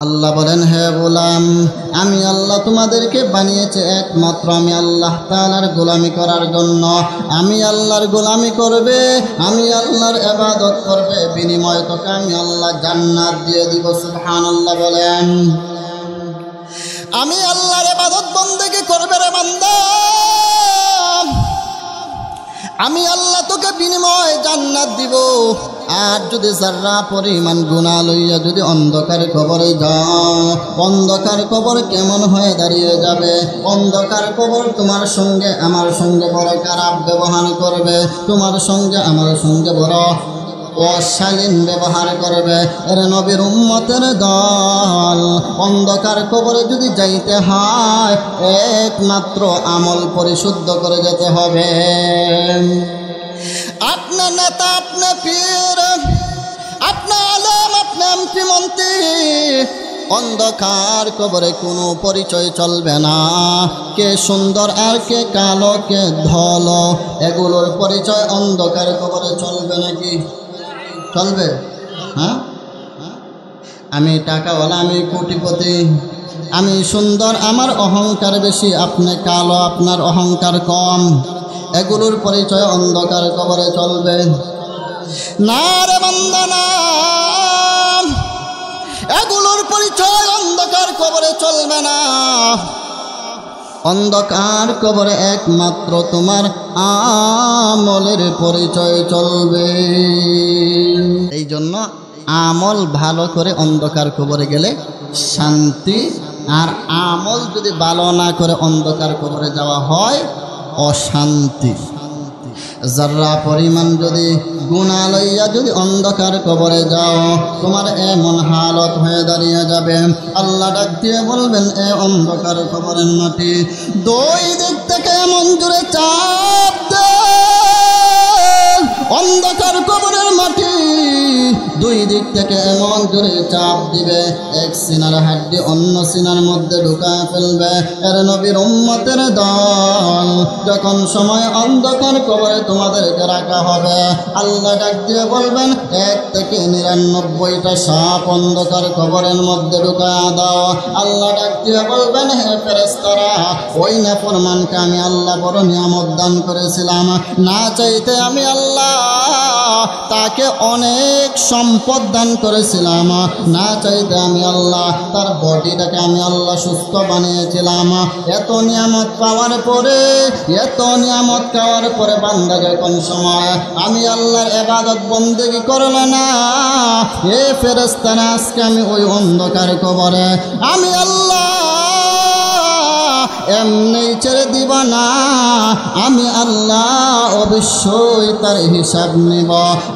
আল্লাহ বলেন, হে গোলাম, আমি আল্লাহ তোমাদেরকে বানিয়েছি একমাত্র আমি আল্লাহ তাআলার গোলামি করার জন্য। আমি আল্লাহর গোলামি করবে, আমি আল্লাহর ইবাদত করবে, বিনিময়ে তোকে আমি আল্লাহ জান্নাত দিয়ে দিব। সুবহানাল্লাহ বলেন। আমি আল্লাহর ইবাদত বন্দেগী করবে রে বান্দা, আমি আল্লাহ তোকে বিনিময়ে জান্নাত দিব। আর যদি যারা পরিমাণ গুনাহ লইয়া যদি অন্ধকার কবরে যাও, অন্ধকার কবর কেমন হয়ে দাঁড়িয়ে যাবে। অন্ধকার কবর তোমার সঙ্গে আমার সঙ্গে বড় খারাপ ব্যবহার করবে, তোমার সঙ্গে আমার সঙ্গে বড় অশালীন ব্যবহার করবে। এর নবীর উম্মতের দল, অন্ধকার কবরে যদি যাইতে হয় একমাত্র আমল পরিশুদ্ধ করে যেতে হবে। আপনার নেতা, আপনার পীর, আপনার আলেম, আপনার এমপি মন্ত্রী, অন্ধকার কবরে কোনো পরিচয় চলবে না। কে সুন্দর আর কে কালো, কে ধলো, এগুলোর পরিচয় অন্ধকার কবরে চলবে নাকি? চলবে? হ্যাঁ, আমি টাকাওয়ালা, আমি কোটিপতি, আমি সুন্দর, আমার অহংকার বেশি, আপনি কালো, আপনার অহংকার কম, এগুলোর পরিচয় অন্ধকার কবরে চলবে না রে বান্দা না। এগুলোর পরিচয় অন্ধকার কবরে চলবে না। অন্ধকার কবরে একমাত্র তোমার আমলের পরিচয় চলবে। এই জন্য আমল ভালো করে অন্ধকার কবরে গেলে শান্তি, আর আমল যদি ভালো না করে অন্ধকার কবরে যাওয়া হয় অশান্তি। যারা পরিমাণ যদি গুনাহ লইয়া যদি অন্ধকার কবরে যাও, তোমার এমন হালত হয়ে দাঁড়িয়ে যাবে, আল্লাহ ডাক দিয়ে বলবেন, এ অন্ধকার কবরের মাটি, দুই দিক থেকে এমন জোরে চাপ দে। অন্ধকার কবরের মাটি দুই দিক থেকে এমন জোরে চাপ দিবে, এক সিনার হাড্ডি অন্য সিনার মধ্যে ঢুকায় ফেলবে। এর নবীর উম্মতের দল, যখন সময় অন্ধকার কবরে তোমাদেরকে রাখা হবে, আল্লাহ ডাক দিয়ে বলবেন, 1 থেকে 99টা সাপ অন্ধকার কবরের মধ্যে ঢুকায় দাও। আল্লাহ ডাক দিয়ে বলবেন, হে ফেরেশতারা, ওই নাফরমানকে আমি আল্লাহ বড় নিয়ামত দান করেছিলাম, না চাইতে আমি আল্লাহ তাকে অনেক সম্পদ দান করেছিলাম, না চাইতে আমি আল্লাহ তার বডিটাকে আমি আল্লাহ সুস্থ বানিয়েছিলাম। এত নিয়ামত পাওয়ার পরে, এত নিয়ামত পাওয়ার পরে বান্দা যখন সময় আমি আল্লাহর ইবাদত বন্দেগী করলে না, এ ফেরেশতারা, আজকে আমি ওই অন্ধকার কবরে আমি আল্লাহ এমনি ছেড়ে দিব না, আমি আল্লাহ অবশ্যই তার হিসাব নিব।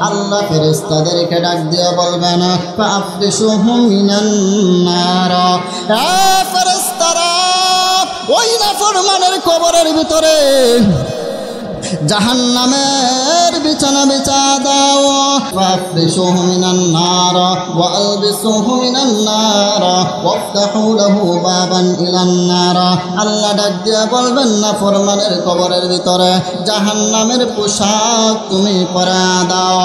আল্লাহ ফেরেশতাদেরকে ডাক দিয়ে বলবেন, ফাফরিশুহুম মিনান নার, এ ফেরেশতারা, ওই নাফরমানের কবরের ভিতরে জাহান্নামের বিছানা বিছা দাও। ফাফরিশুহু মিনান নার ওয়া আলবিসুহু মিনান নার ওয়াফতাহু লাহু বাবান ইলান নার। আল্লাহ ডাক দিয়ে বলবেন, নাফরমানের কবরের ভিতরে জাহান্নামের পোশাক তুমি পরা দাও।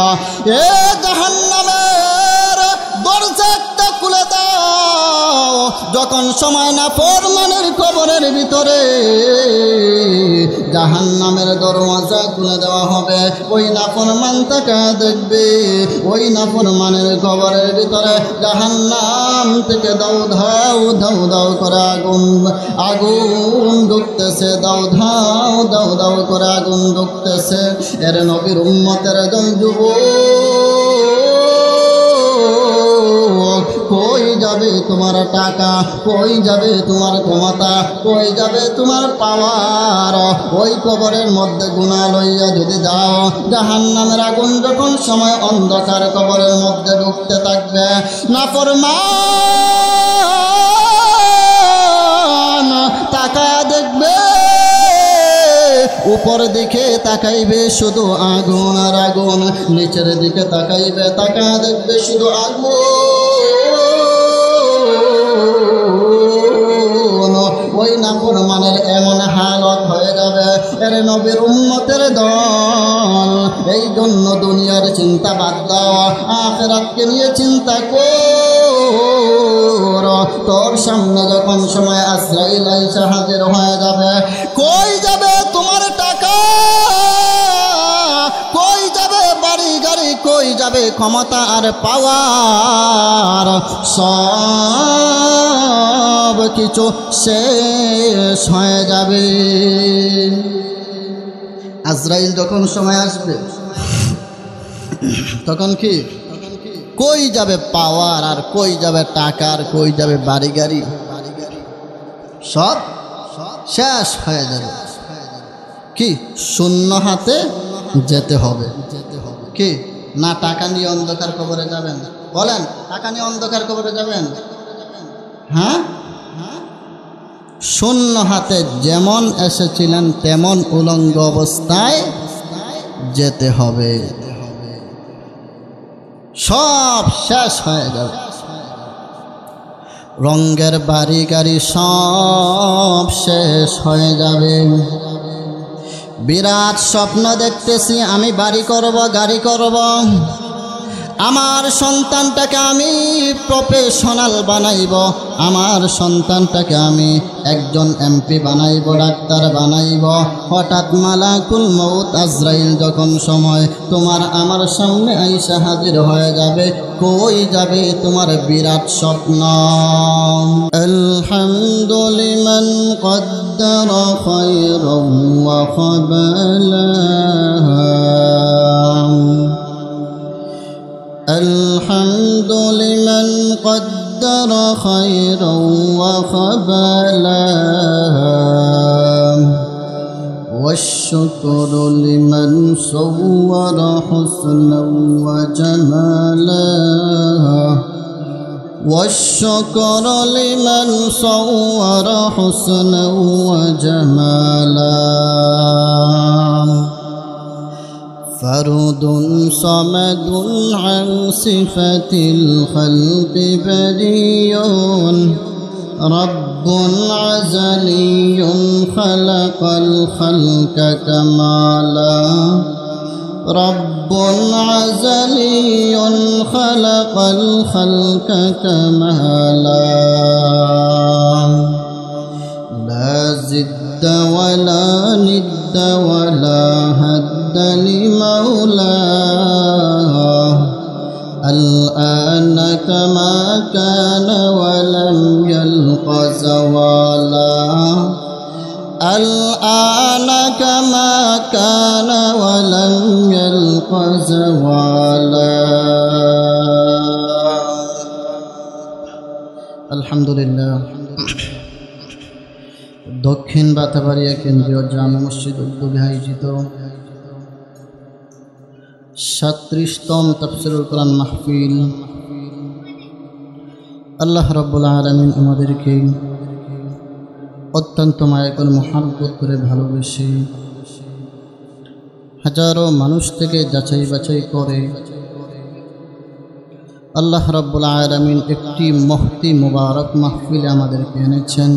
এ জাহান্নামের দরজা একটা খুলে দাও। যখন সময় নাফরমানের কবরের ভিতরে জাহান্নামের দরওয়াজা খুলে দেওয়া হবে, ওই নাফরমান তাকে দেখবে, ওই নাফরমানের কবরের ভিতরে জাহান্নাম থেকে দাউ ধাউ দাউ দাউ করে আগুন ঢুকতেছে, দাউ ধাউ দাউ দাউ করে আগুন ঢুকতেছে। এর নবীর উম্মতের যুবক, কই যাবে তোমার টাকা, কই যাবে তোমার ক্ষমতা, কই যাবে তোমার পাওয়ার? ওই কবরের মধ্যে গুনাহ লইয়া যদি যাও, জাহান্নামের আগুন যখন সময় অন্ধকার কবরের মধ্যে ঢুকতে থাকবে, নাফরমান তাকায়া দেখবে, উপর দিকে তাকাইবে শুধু আগুন আর আগুন, নিচের দিকে তাকাইবে, তাকায়া দেখবে শুধু আগুন। ওই নাফরমানের এমন হালত হয়ে যাবে। এর নবীর উম্মতের দল, এই জন্য দুনিয়ার চিন্তা বাদ দাও, আখিরাতকে নিয়ে চিন্তা করো। তোর সামনে যখন সময় আজরাইল আইসা হাজির হয়ে যাবে, কই যাবে তোমার টাকা, কই যাবে বাড়ি গাড়ি, কই যাবে ক্ষমতা আর পাওয়ার, সব কিছু শেষ হয়ে যাবে। আজরাইল যখন সময় আসবে তখন কি কই যাবে পাওয়ার, আর কই যাবে টাকা, আর কই যাবে বাড়ি গাড়ি, সব শেষ হয়ে যাবে। কি শূন্য হাতে যেতে হবে। কি না টাকা নিয়ে অন্ধকার কবরে যাবেন? বলেন, টাকা নিয়ে অন্ধকার কবরে যাবেন? হ্যাঁ, শূন্য হাতে যেমন এসেছিলেন তেমন উলঙ্গ অবস্থায় যেতে হবে। সব শেষ হয়ে যাবে। রঙের বাড়ি গাড়ি সব শেষ হয়ে যাবে। বিরাট স্বপ্ন দেখতেছি, আমি বাড়ি করব, গাড়ি করব, আমার সন্তানটাকে আমি প্রফেশনাল বানাইব, আমার সন্তানটাকে আমি একজন এমপি বানাইব, ডাক্তার বানাইব। হঠাৎ মালাকুল মউত আজরাইল যখন সময় তোমার আমার সামনে আইসা হাজির হয়ে যাবে, কই যাবে তোমার বিরাট স্বপ্ন? আলহামদুলিমান কদ্দার খায়রান ওয়া খাবালা, الحمد لمن قدر خيرا وخبلا، والشكر لمن صور حسنا وجمالا، والشكر لمن صور حسنا وجمالا، فرد صمد عن صفة الخلق بريء، رب عزلي خلق الخلق كمالا، رب عزلي خلق الخلق كمالا، لا زد ولا ند ولا هد لمولاه، الآن كما كان ولم يلق زوالا، الآن كما كان ولم يلق زوالا। الحمد لله। দক্ষিণ বাতাবাড়িয়া কেন্দ্রীয় জামে মসজিদ উদ্যোগে আয়োজিত 37তম তাফসীরুল কোরআন মাহফিল, আল্লাহ রাব্বুল আলামিন আমাদেরকে অত্যন্ত মায়া করে মহব্বত করে ভালোবেসে হাজারো মানুষ থেকে যাচাই বাছাই করে আল্লাহ রাব্বুল আলামিন একটি মহতি মুবারক মাহফিলে আমাদেরকে এনেছেন।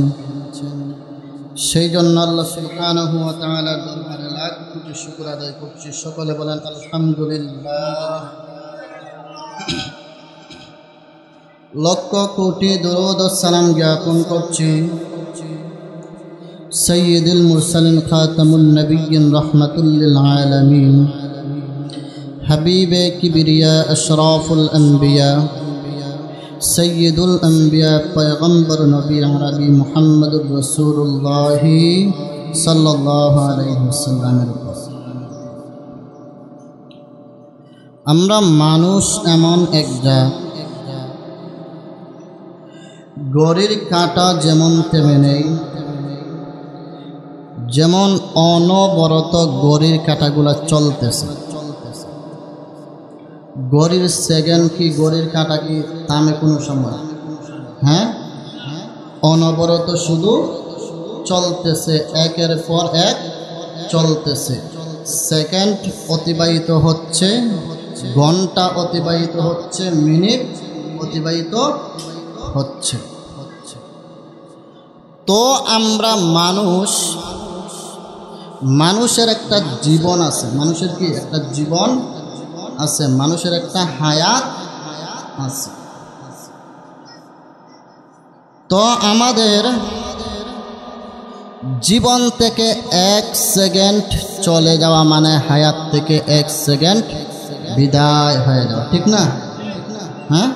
সেই জন্য আল্লাহ সুবহানাহু ওয়া তাআলার দরবারে লাখ কোটি শুকর আদায় করছি। সকলে বলেন আলহামদুলিল্লাহ। লক্ষ কোটি দরুদ ও সালাম জ্ঞাপন করছি সাইয়্যিদুল মুরসালিন খাতামুন নবিয়্যিন রাহমাতুল লিল আলামিন হাবিবে কিবরিয়া আশরাফুল আম্বিয়া সৈয়দুল আম্বিয়া পয়গম্বর নবী আরবি মুহাম্মদুর রাসূলুল্লাহ সাল্লাল্লাহু আলাইহি ওয়াসাল্লামের উপর। আমরা মানুষ এমন এক জাত, ঘড়ির কাঁটা যেমন থেমে নেই, যেমন অনবরত ঘড়ির কাঁটাগুলা চলতেছে। ঘড়ির সেকেন্ড কি ঘড়ির কাঁটা কি থামে কোনো সময়? হ্যাঁ, অনবরত শুধু চলতেছে, একের পর এক চলতেছে। সেকেন্ড অতিবাহিত হচ্ছে, ঘন্টা অতিবাহিত হচ্ছে, মিনিট অতিবাহিত হচ্ছে। তো আমরা মানুষ, মানুষের একটা জীবন আছে। মানুষের কি একটা জীবন আছে, মানুষের একটা হায়াত আছে। তো আমাদের জীবন থেকে 1 সেকেন্ড চলে যাওয়া মানে হায়াত থেকে 1 সেকেন্ড বিদায় হয়ে যাওয়া, ঠিক না? হ্যাঁ,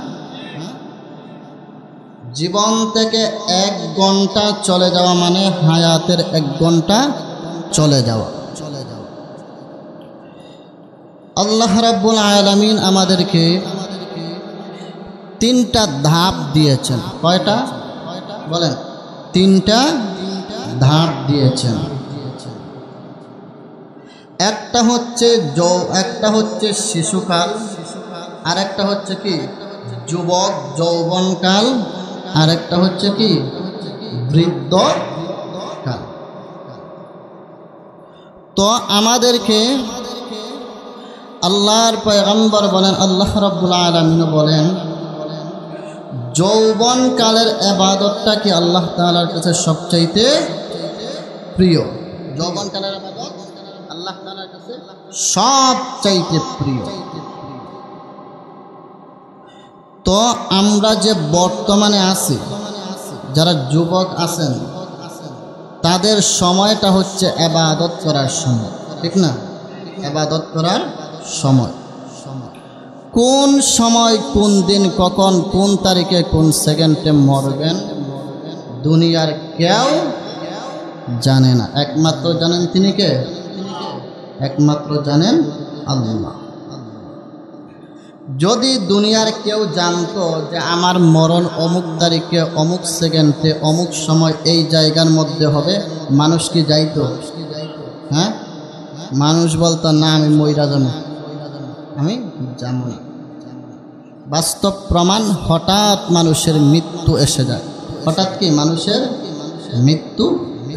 জীবন থেকে 1 ঘন্টা চলে যাওয়া মানে হায়াতের 1 ঘন্টা চলে যাওয়া। আল্লাহ রাব্বুল আলামিন আমাদেরকে 3টা ধাপ দিয়েছেন। কয়টা বলেন? 3টা ধাপ দিয়েছেন। একটা হচ্ছে শিশুকাল, আর একটা হচ্ছে কি যুবক যৌবনকাল, আর একটা হচ্ছে কি বৃদ্ধকাল। তো আমাদেরকে আল্লাহর পয়গম্বর বলেন, আল্লাহ রাব্বুল আলামিন বলেন, যৌবনকালের ইবাদতটা কি আল্লাহ তাআলার কাছে সবচাইতে প্রিয়। যৌবনকালের ইবাদত আল্লাহ তাআলার কাছে সবচাইতে প্রিয়। তো আমরা যে বর্তমানে আছি, যারা যুবক আছেন, তাদের সময়টা হচ্ছে ইবাদত করার সময়, ঠিক না? ইবাদত করার সময়। কোন সময়, কোন দিন, কখন, কোন তারিখে, কোন সেকেন্ডে মরবেন দুনিয়ার কেউ জানে না। একমাত্র জানেন তিনি কে? একমাত্র জানেন আল্লাহ। যদি দুনিয়ার কেউ জানতো যে আমার মরণ অমুক তারিখে, অমুক সেকেন্ডে, অমুক সময় এই জায়গার মধ্যে হবে, মানুষ কি যাইতো? হ্যাঁ, মানুষ বলতো না আমি মইরা যাবো, আমি যাব না। বাস্তব প্রমাণ, হঠাৎ মানুষের মৃত্যু এসে যায়। হঠাৎ কি মানুষের মৃত্যু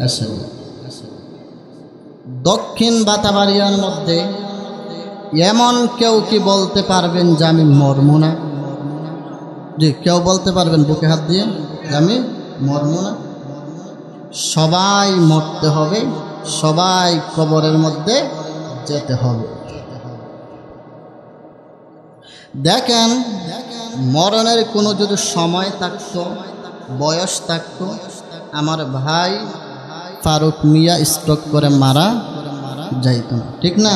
এসে যায়। দক্ষিণ বাতাবাড়িয়ার মধ্যে এমন কেউ কি বলতে পারবেন যে আমি মরবো না? জি, কেউ বলতে পারবেন বুকে হাত দিয়ে যে আমি মরবো না? সবাই মরতে হবে, সবাই কবরের মধ্যে যেতে হবে। দেখেন, মরণের কোনো যদি সময় থাকতো, বয়স থাকতো, আমার ভাই ফারুক মিয়া স্ট্রোক করে মারা যাইত না, ঠিক না?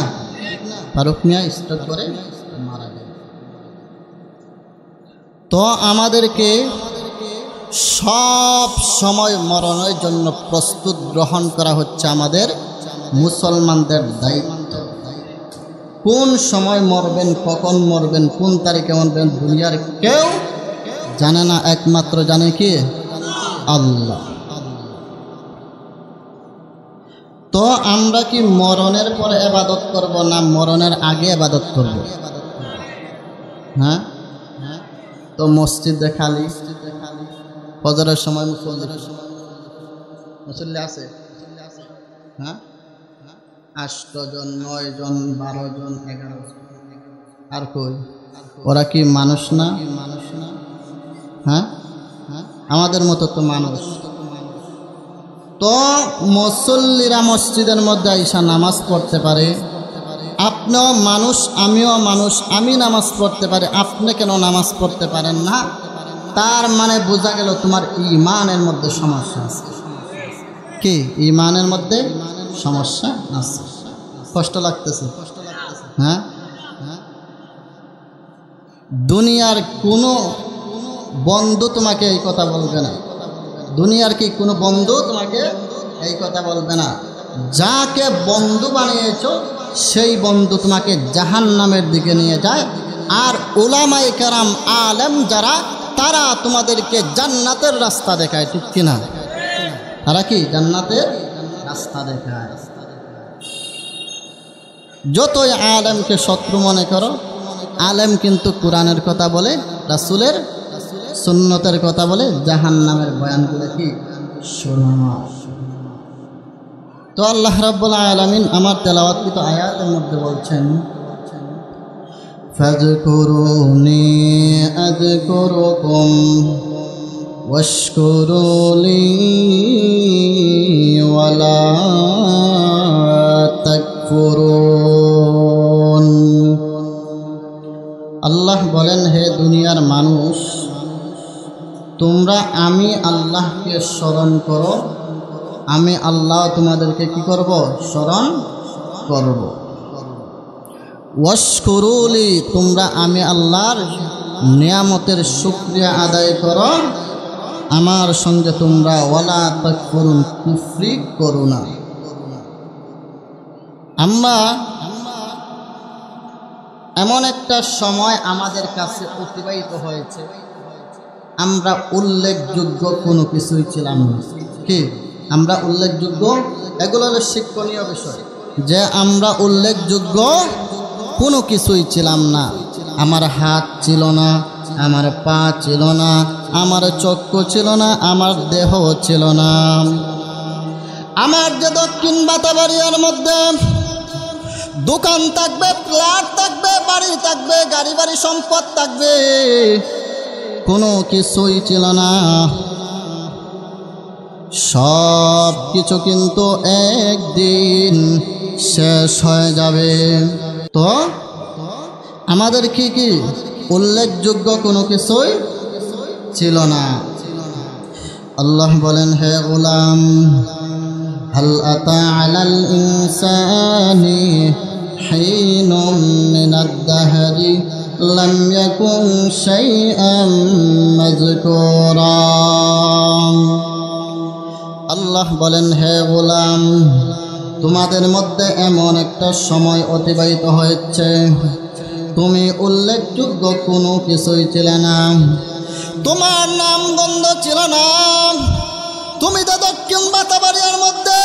ফারুক মিয়া স্ট্রোক করে মারা যায়। তো আমাদেরকে সব সময় মরণের জন্য প্রস্তুত গ্রহণ করা হচ্ছে আমাদের মুসলমানদের দায়িত্ব। কোন সময় মরবেন, কখন মরবেন, কোন তারিখে মরবেন দুনিয়ার কেউ জানে না, একমাত্র জানে কি আল্লাহ। তো আমরা কি মরণের পরে ইবাদত করব না মরণের আগে ইবাদত করব? হ্যাঁ, তো মসজিদে খালি, ফজরের সময় মুসল্লি আছে, হ্যাঁ, 8 জন, 9 জন, 12 জন, 11 জন, আর কই? ওরা কি মানুষ না? হ্যাঁ, আমাদের মতো তো মানুষ। তো মুসল্লিরা মসজিদের মধ্যে আইসা নামাজ পড়তে পারে, আপনিও মানুষ, আমিও মানুষ, আমি নামাজ পড়তে পারি, আপনি কেন নামাজ পড়তে পারেন না? তার মানে বোঝা গেল তোমার ঈমানের মধ্যে সমস্যা আছে। কি ঈমানের মধ্যে সমস্যা আছে? কষ্ট লাগতেছে? হ্যাঁ, দুনিয়ার কোনো বন্ধু তোমাকে এই কথা বলবে না। দুনিয়ার কি কোনো বন্ধু তোমাকে এই কথা বলবে না। যাকে বন্ধু বানিয়েছ সেই বন্ধু তোমাকে জাহান্নামের দিকে নিয়ে যায়, আর উলামায়ে কেরাম আলেম যারা, তারা তোমাদেরকে জান্নাতের রাস্তা দেখায়, ঠিক কিনা? তারা কি জান্নাতের রাস্তা দেখায়। যতই আলেমকে শত্রু মনে করো, আলেম কিন্তু কোরআনের কথা বলে, রাসূলের সুন্নতের কথা বলে, জাহান্নামের বয়ানগুলো কি শোনো। তো আল্লাহ রাব্বুল আলামিন আমার তেলাওয়াতকৃত আয়াতের মধ্যে বলছেন, ফাযকুরুনি আযকুরুকুম ওয়াশকুরুলি ওয়ালা তাকফুরুন। আল্লাহ বলেন, হে দুনিয়ার মানুষ, তোমরা তোমরা আমি আল্লাহকে স্মরণ করো, আমি আল্লাহ তোমাদেরকে কি করব? স্মরণ করব। ওয়াশকুরুলি, তোমরা আমি আল্লাহর নিয়ামতের শুকরিয়া আদায় করো, আমার সঙ্গে তোমরা ওয়ালা তাকফুরুন, কুফরি করো না। আমরা এমন একটা সময় আমাদের কাছে অতিবাহিত হয়েছে, আমরা উল্লেখযোগ্য কোনো কিছুই ছিলাম না। কি আমরা উল্লেখযোগ্য? এগুলো হলো শিক্ষণীয় বিষয়, যে আমরা উল্লেখযোগ্য কোনো কিছুই ছিলাম না। আমার হাত ছিল না, আমার পা ছিল না, আমার চক্ষু ছিল না, আমার দেহ ছিল না। আমার যে দক্ষিণ বাতাবাড়িয়ার মধ্যে দোকান থাকবে, ফ্ল্যাট থাকবে, বাড়ি থাকবে, গাড়ি বাড়ি সম্পদ থাকবে, কোনো কিছুই ছিল না। সব কিছু কিন্তু একদিন শেষ হয়ে যাবে। তো আমাদের কি কি উল্লেখযোগ্য কোনো কিছুই ছিল না। আল্লাহ বলেন, হে গোলাম, হাল আতা আলাল ইনসানি হিনুম মিনাদ দাহরি লাম ইয়াকুন শাইআম মাযকুরা। আল্লাহ বলেন, হে গোলাম, তোমাদের মধ্যে এমন একটা সময় অতিবাহিত হয়েছে, তুমি উল্লেখযোগ্য কোনো কিছুই ছিলে না, তোমার নাম গন্ধ ছিল না। তুমি তো দক্ষিণ বাতাবাড়িয়ার মধ্যে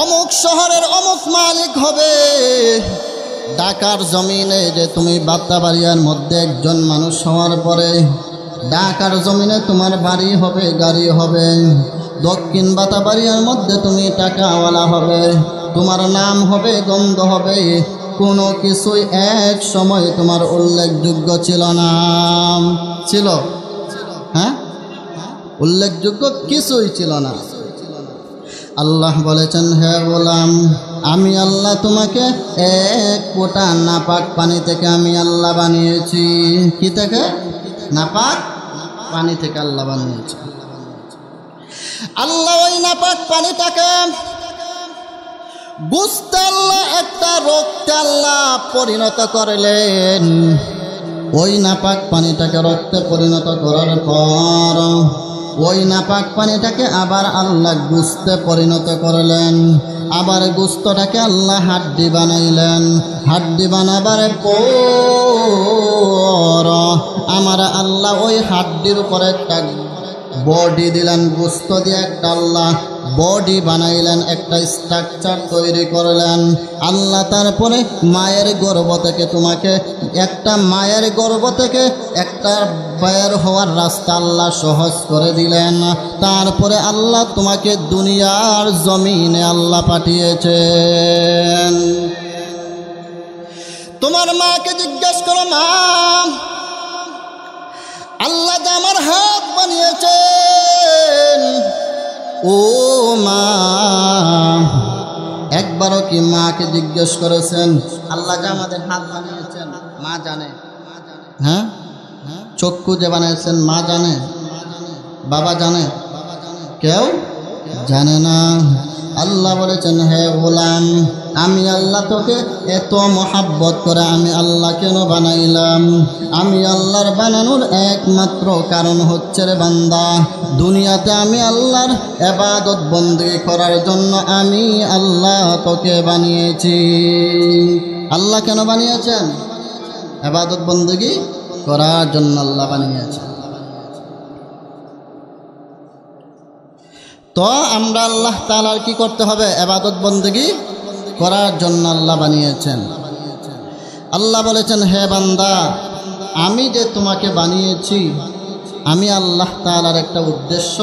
অমুক শহরের অমুক মালিক হবে, ঢাকার জমিনে যে তুমি বাতাবাড়িয়ার মধ্যে একজন মানুষ হওয়ার পরে ঢাকার জমিনে তোমার বাড়ি হবে, গাড়ি হবে, দক্ষিণ বাতাবাড়িয়ার মধ্যে তুমি টাকাওয়ালা হবে, তোমার নাম হবে, গন্ধ হবে, কোনো কিছুই এক সময় তোমার উল্লেখযোগ্য ছিল না। ছিল? হ্যাঁ, উল্লেখযোগ্য কিছুই ছিল না। আল্লাহ বলেছেন, হে গোলাম, আমি আল্লাহ তোমাকে এক ফোঁটা নাপাক পানি থেকে আমি আল্লাহ বানিয়েছি। কি থেকে? নাপাক পানি থেকে আল্লাহ বানিয়েছি। আল্লাহ ওই নাপাক পানিটাকে বুঝতে আল্লাহ একটা রক্তে আল্লাহ পরিণত করলেন। ওই নাপাক পানিটাকে রক্তে পরিণত করার পর ওই নাপাক পানিটাকে আবার আল্লাহ গোস্তে পরিণত করলেন। আবার গোস্তটাকে আল্লাহ হাড্ডি বানাইলেন। হাড্ডি বানাবার পর আমার আল্লাহ ওই হাড্ডির উপরে একটা বডি দিলেন, গোস্ত দিয়ে একটা আল্লাহ বডি বানাইলেন, একটা স্ট্রাকচার তৈরি করলেন আল্লাহ। তারপরে মায়ের গর্ভ থেকে তোমাকে একটা মায়ের গর্ভ থেকে একটা বের হওয়ার রাস্তা আল্লাহ সহজ করে দিলেন। তারপরে আল্লাহ তোমাকে দুনিয়ার জমিনে আল্লাহ পাঠিয়েছেন। তোমার মাকে জিজ্ঞেস করো, মা, আল্লাহ যে আমার হাত বানিয়েছেন, ও মা, একবারও কি মাকে জিজ্ঞেস করেছেন আল্লাহ যে আমাদের হাত বানিয়েছেন? মা জানে? হ্যাঁ, চক্ষু যে বানিয়েছেন মা জানে? বাবা জানে? কেউ জানে না। আল্লাহ বলেছেন, হে গোলাম, আমি আল্লাহ তোকে এত মহাব্বত করে আমি আল্লাহ কেন বানাইলাম? আমি আল্লাহর বানানোর একমাত্র কারণ হচ্ছে রে বান্দা, দুনিয়াতে আমি আল্লাহর ইবাদত বন্দেগী করার জন্য আমি আল্লাহ তোকে বানিয়েছি। আল্লাহ কেন বানিয়েছেন? ইবাদত বন্দেগী করার জন্য আল্লাহ বানিয়েছেন। তো আমরা আল্লাহ তাআলার কি করতে হবে? ইবাদত বন্দেগী করার জন্য আল্লাহ বানিয়েছেন। আল্লাহ বলেছেন, হে বান্দা, আমি যে তোমাকে বানিয়েছি, আমি আল্লাহ তাআলার একটা উদ্দেশ্য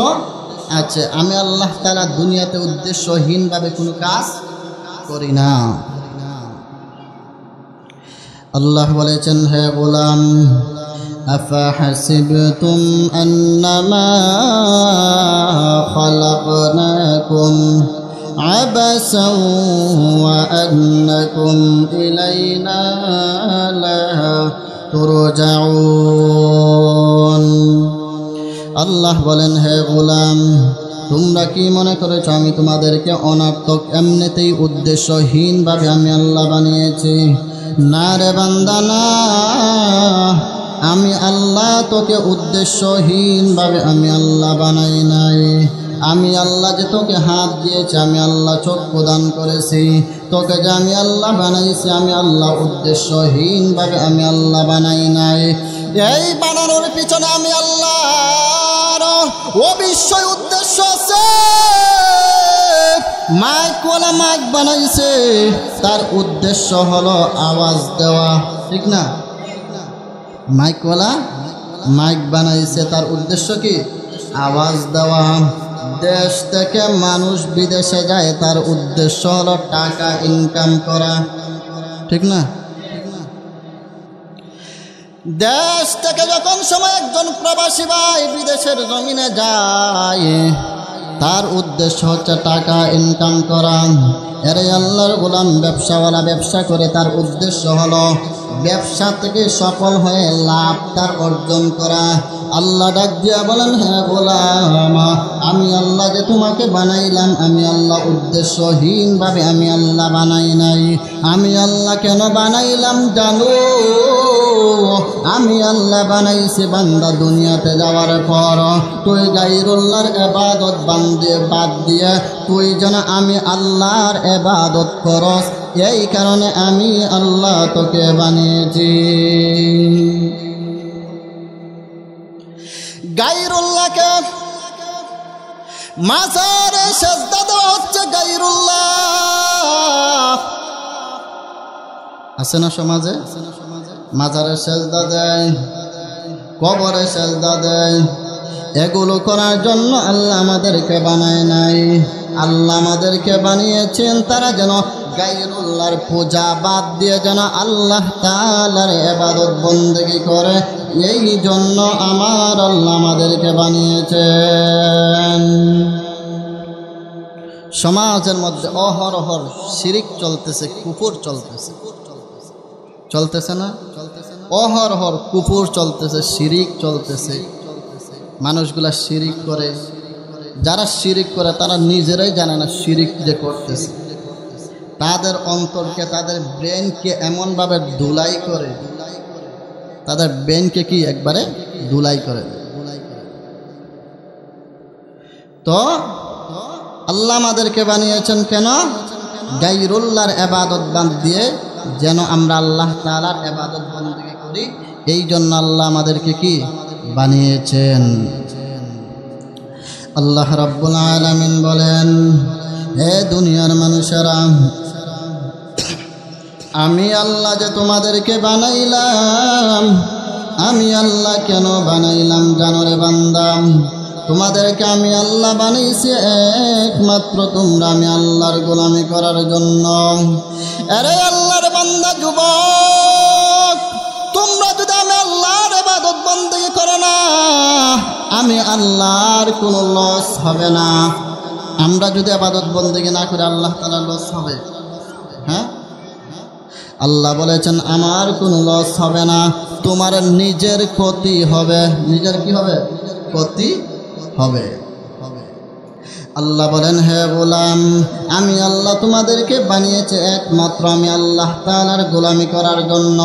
আছে। আমি আল্লাহ তাআলা দুনিয়াতে উদ্দেশ্যহীনভাবে কোনো কাজ করি না। আল্লাহ বলেছেন, হে গোলাম, أفحسبتم أنما خلقناكم عبثا وأنكم إلينا لا ترجعون। আল্লাহ বলেন, হে গোলাম, তোমরা কি মনে করেছ আমি তোমাদেরকে অনার্থক এমনিতেই উদ্দেশ্যহীনভাবে আমি আল্লাহ বানিয়েছি? না রে বান্দা, না। আমি আল্লাহ তোকে উদ্দেশ্যহীনভাবে আমি আল্লাহ বানাই নাই। আমি আল্লাহ যে তোকে হাত দিয়েছি, আমি আল্লাহ চক্ষু দান করেছি, তোকে যে আমি আল্লাহ বানাইছি, আমি আল্লাহ উদ্দেশ্যহীনভাবে আমি আল্লাহ বানাই নাই। এই বানানোর পিছনে আমি আল্লাহর অবশ্যই উদ্দেশ্য আছে। মাইকওয়ালা মাইক বানাইছে, তার উদ্দেশ্য হলো আওয়াজ দেওয়া, ঠিক না? মাইকওয়ালা মাইক বানাইছে, তার উদ্দেশ্য কি? আওয়াজ দেওয়া। দেশ থেকে মানুষ বিদেশে যায়, তার উদ্দেশ্য হলো টাকা ইনকাম করা, ঠিক না? দেশ থেকে যখন সময় একজন প্রবাসী ভাই বিদেশের জমিনে যায়, তার উদ্দেশ্য হচ্ছে টাকা ইনকাম করা। এরে আল্লাহর গোলাম ব্যবসাওয়ালা ব্যবসা করে, তার উদ্দেশ্য হলো ব্যবসা থেকে সফল হয়ে লাভ তার অর্জন করা। আল্লাহ ডাক দিয়া বলেন, হ্যাঁ গোলাম, আমি আল্লাহ যে তোমাকে বানাইলাম, আমি আল্লাহ উদ্দেশ্যহীনভাবে আমি আল্লাহ বানাই নাই। আমি আল্লাহ কেন বানাইলাম জানো? আমি আল্লাহ বানাইছি বান্দা দুনিয়াতে যাওয়ার পর তুই গায়রুল্লাহর ইবাদত বাদ দিয়ে তুই যেন আমি আল্লাহর ইবাদত করস, এই কারণে আমি আল্লাহ তোকে বানিয়েছি। গায়রুল্লাহকে মাজারে সিজদা দেওয়া হচ্ছে। গায়রুল্লাহ আছে না সমাজে? মাজারে সিজদা দেয়, কবরে সিজদা দেয়। এগুলো করার জন্য আল্লাহ আমাদেরকে বানায় নাই। আল্লাহ আমাদেরকে বানিয়েছেন তারা যেন গায়রুল্লাহর পূজা বাদ দিয়ে যেন আল্লাহ তাআলার ইবাদত বন্দেগী করে। এই জন্য আমার আল্লাহ আমাদেরকে বানিয়েছেন। সমাজের মধ্যে অহরহর শিরিক চলতেছে, কুফর চলতেছে, চলতেছে না? অহরহর কুফর চলতেছে, শিরিক চলতেছে। মানুষগুলা শিরিক করে। যারা শিরিক করে তারা নিজেরাই জানে না শিরিক যে করতেছে। তাদের অন্তরকে, তাদের ব্রেনকে এমনভাবে ধুলাই করে, তাদের ব্রেনকে কি একবারে ধুলাই করে। তো আল্লাহ আমাদেরকে বানিয়েছেন কেন? গায়রুল্লাহর ইবাদত বাদ দিয়ে যেন আমরা আল্লাহ তাআলার ইবাদত বন্দেগী করি, এই জন্য আল্লাহ আমাদেরকে কি বানিয়েছেন। আল্লাহ রাব্বুল আলামিন বলেন, হে দুনিয়ার মানুষেরা, আমি আল্লাহ যে তোমাদেরকে বানাইলাম, আমি আল্লাহ কেন বানাইলাম জানো রে বান্দা? তোমাদেরকে আমি আল্লাহ বানাইছি একমাত্র তোমরা আমি আল্লাহর গোলামি করার জন্য। আরে আল্লাহর বান্দা যুবক, তোমরা যদি আমি আল্লাহর ইবাদত বন্দেগী করো না, আমি আল্লাহর কোনো লস হবে না। আমরা যদি ইবাদত বন্দেগী না করে আল্লাহ তাআলা লস হবে? হ্যাঁ, আল্লাহ বলেছেন আমার কোনো লস হবে না, তোমার নিজের ক্ষতি হবে। নিজের কি হবে? ক্ষতি হবে। আল্লাহ বলেন, হে গোলাম, আমি আল্লাহ তোমাদেরকে বানিয়েছি একমাত্র আমি আল্লাহ তাআলার গোলামি করার জন্য।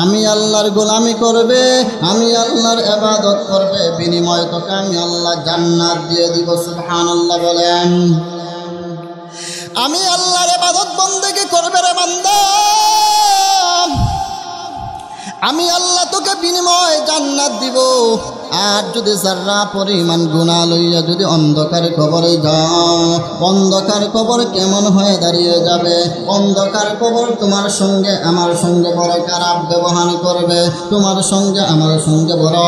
আমি আল্লাহর গোলামি করবে, আমি আল্লাহর ইবাদত করবে, বিনিময়ে তোকে আমি আল্লাহ জান্নাত দিয়ে দিব। সুবহানাল্লাহ বলেন। আমি আল্লাহর ইবাদত বন্দেগী করবে রে বান্দা, আমি আল্লাহ তোকে বিনিময়ে জান্নাত দিব। আর যদি যারা পরিমাণ গুনাহ লইয়া যদি অন্ধকার কবরে যাও, অন্ধকার কবর কেমন হয়ে দাঁড়িয়ে যাবে? অন্ধকার কবর তোমার সঙ্গে আমার সঙ্গে বড় খারাপ ব্যবহার করবে, তোমার সঙ্গে আমার সঙ্গে বড়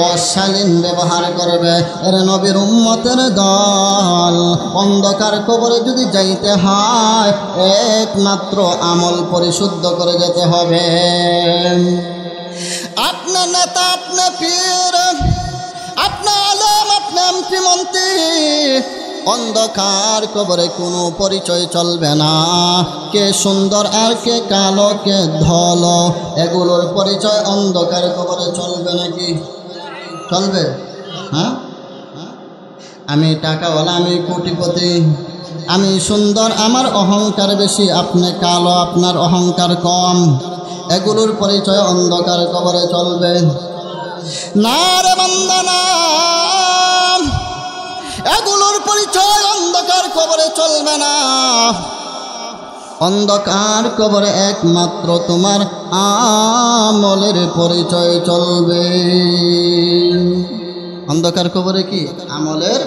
অশালীন ব্যবহার করবে। এর নবীর উম্মতের দল, অন্ধকার কবরে যদি যাইতে হয় একমাত্র আমল পরিশুদ্ধ করে যেতে হবে। আপনার নেতা, আপনার পীর, আপনার আলেম, আপনার এমপি মন্ত্রী, অন্ধকার কবরে কোনো পরিচয় চলবে না। কে সুন্দর আর কে কালো, কে ধলো, এগুলোর পরিচয় অন্ধকার কবরে চলবে নাকি? চলবে? হ্যাঁ, আমি টাকাওয়ালা, আমি কোটিপতি, আমি সুন্দর, আমার অহংকার বেশি, আপনি কালো, আপনার অহংকার কম, এগুলোর পরিচয় অন্ধকার কবরে চলবে না রে বান্দা না। এগুলোর পরিচয় অন্ধকার কবরে চলবে না। অন্ধকার কবরে একমাত্র তোমার আমলের পরিচয় চলবে। অন্ধকার কবরে কি? আমলের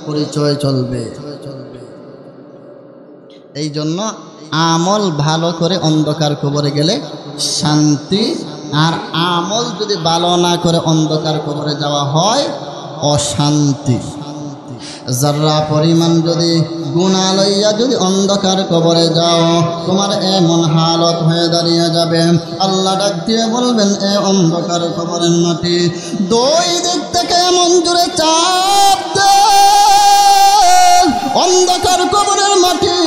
পরিচয় চলবে। এই জন্য আমল ভালো করে অন্ধকার কবরে গেলে শান্তি, আর আমল যদি ভালো না করে অন্ধকার কবরে যাওয়া হয় অশান্তি। যারা পরিমাণ যদি গুনাহ লইয়া যদি অন্ধকার কবরে যাও, তোমার এমন হালত হয়ে দাঁড়িয়ে যাবে, আল্লাহ ডাক দিয়ে বলবেন, এ অন্ধকার কবরের মাটি দুই দিক থেকে এমন জোরে চাপ দে। অন্ধকার কবরের মাটি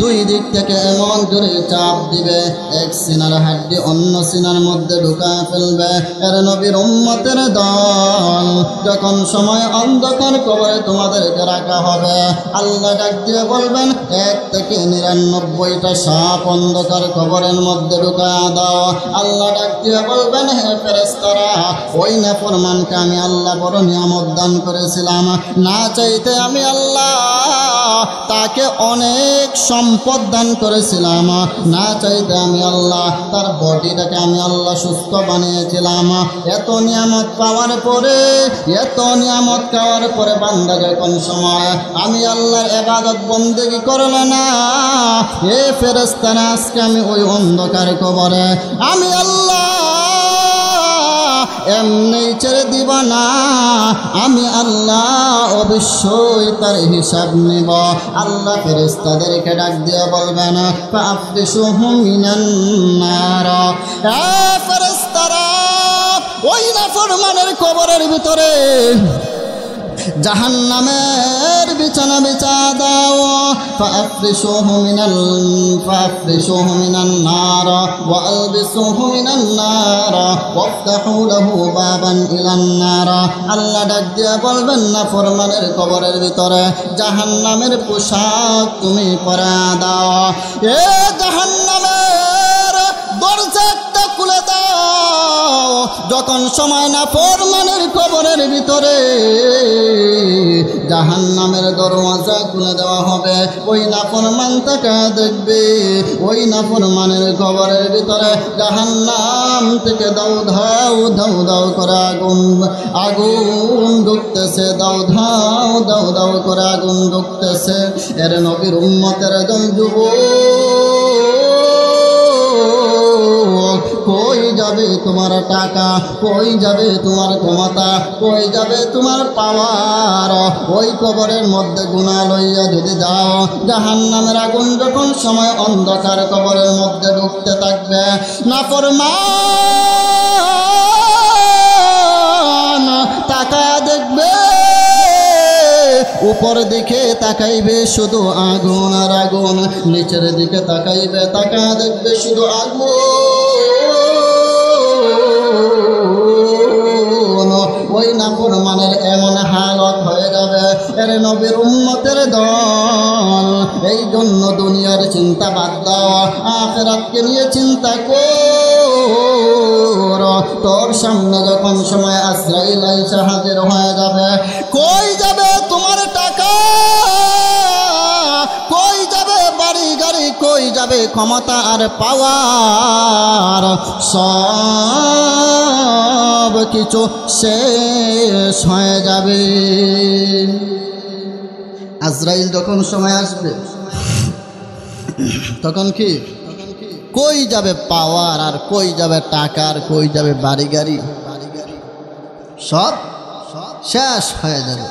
দুই দিক থেকে এমন জোরে চাপ দিবে, এক সিনার হাড্ডি অন্য সিনার মধ্যে ঢুকায় ফেলবে। এর নবীর উম্মতের দল, যখন সময় অন্ধকার কবরে তোমাদেরকে রাখা হবে, আল্লাহ ডাক দিয়ে বলবেন, 1 থেকে 99টা সাপ অন্ধকার কবরের মধ্যে ঢুকায় দাও। আল্লাহ ডাক দিয়ে বলবেন, হে ফেরেশতারা, ওই নাফরমানকে আমি আল্লাহ বড় নিয়ামত দান করেছিলাম, না চাইতে আমি আল্লাহ তাকে অনেক সম্পদ দান করেছিলাম, না চাইতে আমি আল্লাহ তার বডিটাকে আমি আল্লাহ সুস্থ বানিয়েছিলাম। এত নিয়ামত পাওয়ার পরে, এত নিয়ামত পাওয়ার পরে বান্দা যখন সময় আমি আল্লাহর ইবাদত বন্দেগী করলে না, এ ফেরেশতারা, আজকে আমি ওই অন্ধকার কবরে আমি আল্লাহ এমনি ছেড়ে দিব না, আমি আল্লাহ অবশ্যই তার হিসাব নিব। আল্লাহ ফেরেশতাদেরকে ডাক দিয়ে বলবেন, ফাফরিশুহুম মিনান নার, এ ফেরেশতারা, ওই নাফরমানের কবরের ভিতরে জাহান্নামের বিছানা বিছা দাও। ফাফরিশুহু মিনান নার ওয়া আলবিসুহু মিনান নার ওয়াফতাহু লাহু বাবান ইলান নার। আল্লাহ ডাক দিয়ে বলবেন, না ফরমানের কবরের ভিতরে জাহান্নামের পোশাক তুমি পরা দাও। এ জাহান্নামের দরজা একটা খুলে দাও। যখন সময় না ফরমানের কবরের ভিতরে জাহান্নামের দরওয়াজা খুলে দেওয়া হবে, ওই নাফরমান তাকে দেখবে, ওই নাফরমানের কবরের ভিতরে জাহান্নাম থেকে দাউ ধাউ দাউ দাউ করে আগুন ঢুকতেছে, দাউ ধাউ দাউ দাউ করে আগুন ঢুকতেছে। এর নবীর উম্মতের দল যুবক, কই যাবে তোমার টাকা, কই যাবে তোমার ক্ষমতা, কই যাবে তোমার পাওয়ার? ওই কবরের মধ্যে গুনাহ লইয়া যদি যাও, জাহান্নামের আগুন যখন সময় অন্ধকার কবরের মধ্যে ঢুকতে থাকবে, নাফরমান তাকায়া দেখবে, উপর দিকে তাকাইবে শুধু আগুন আর আগুন, নিচের দিকে তাকাইবে, তাকায়া দেখবে শুধু আগুন। ওই নাফরমানের এমন হালত হয়ে যাবে। এর নবীর উম্মতের দল, এই জন্য দুনিয়ার চিন্তা বাদ দাও, আখিরাতকে নিয়ে চিন্তা কর। তোর সামনে যখন সময় আজরাইল আইসা হাজির হয়ে যাবে, কই যাবে তোমার টাকা, কই যাবে বাড়ি গাড়ি, কই যাবে ক্ষমতা আর পাওয়ার? সব কিছু শেষ হয়ে যাবে। আজরাইল যখন সময় আসবে, তখন কি কই যাবে পাওয়ার, আর কই যাবে টাকা, আর কই যাবে বাড়ি গাড়ি? সব শেষ হয়ে যাবে।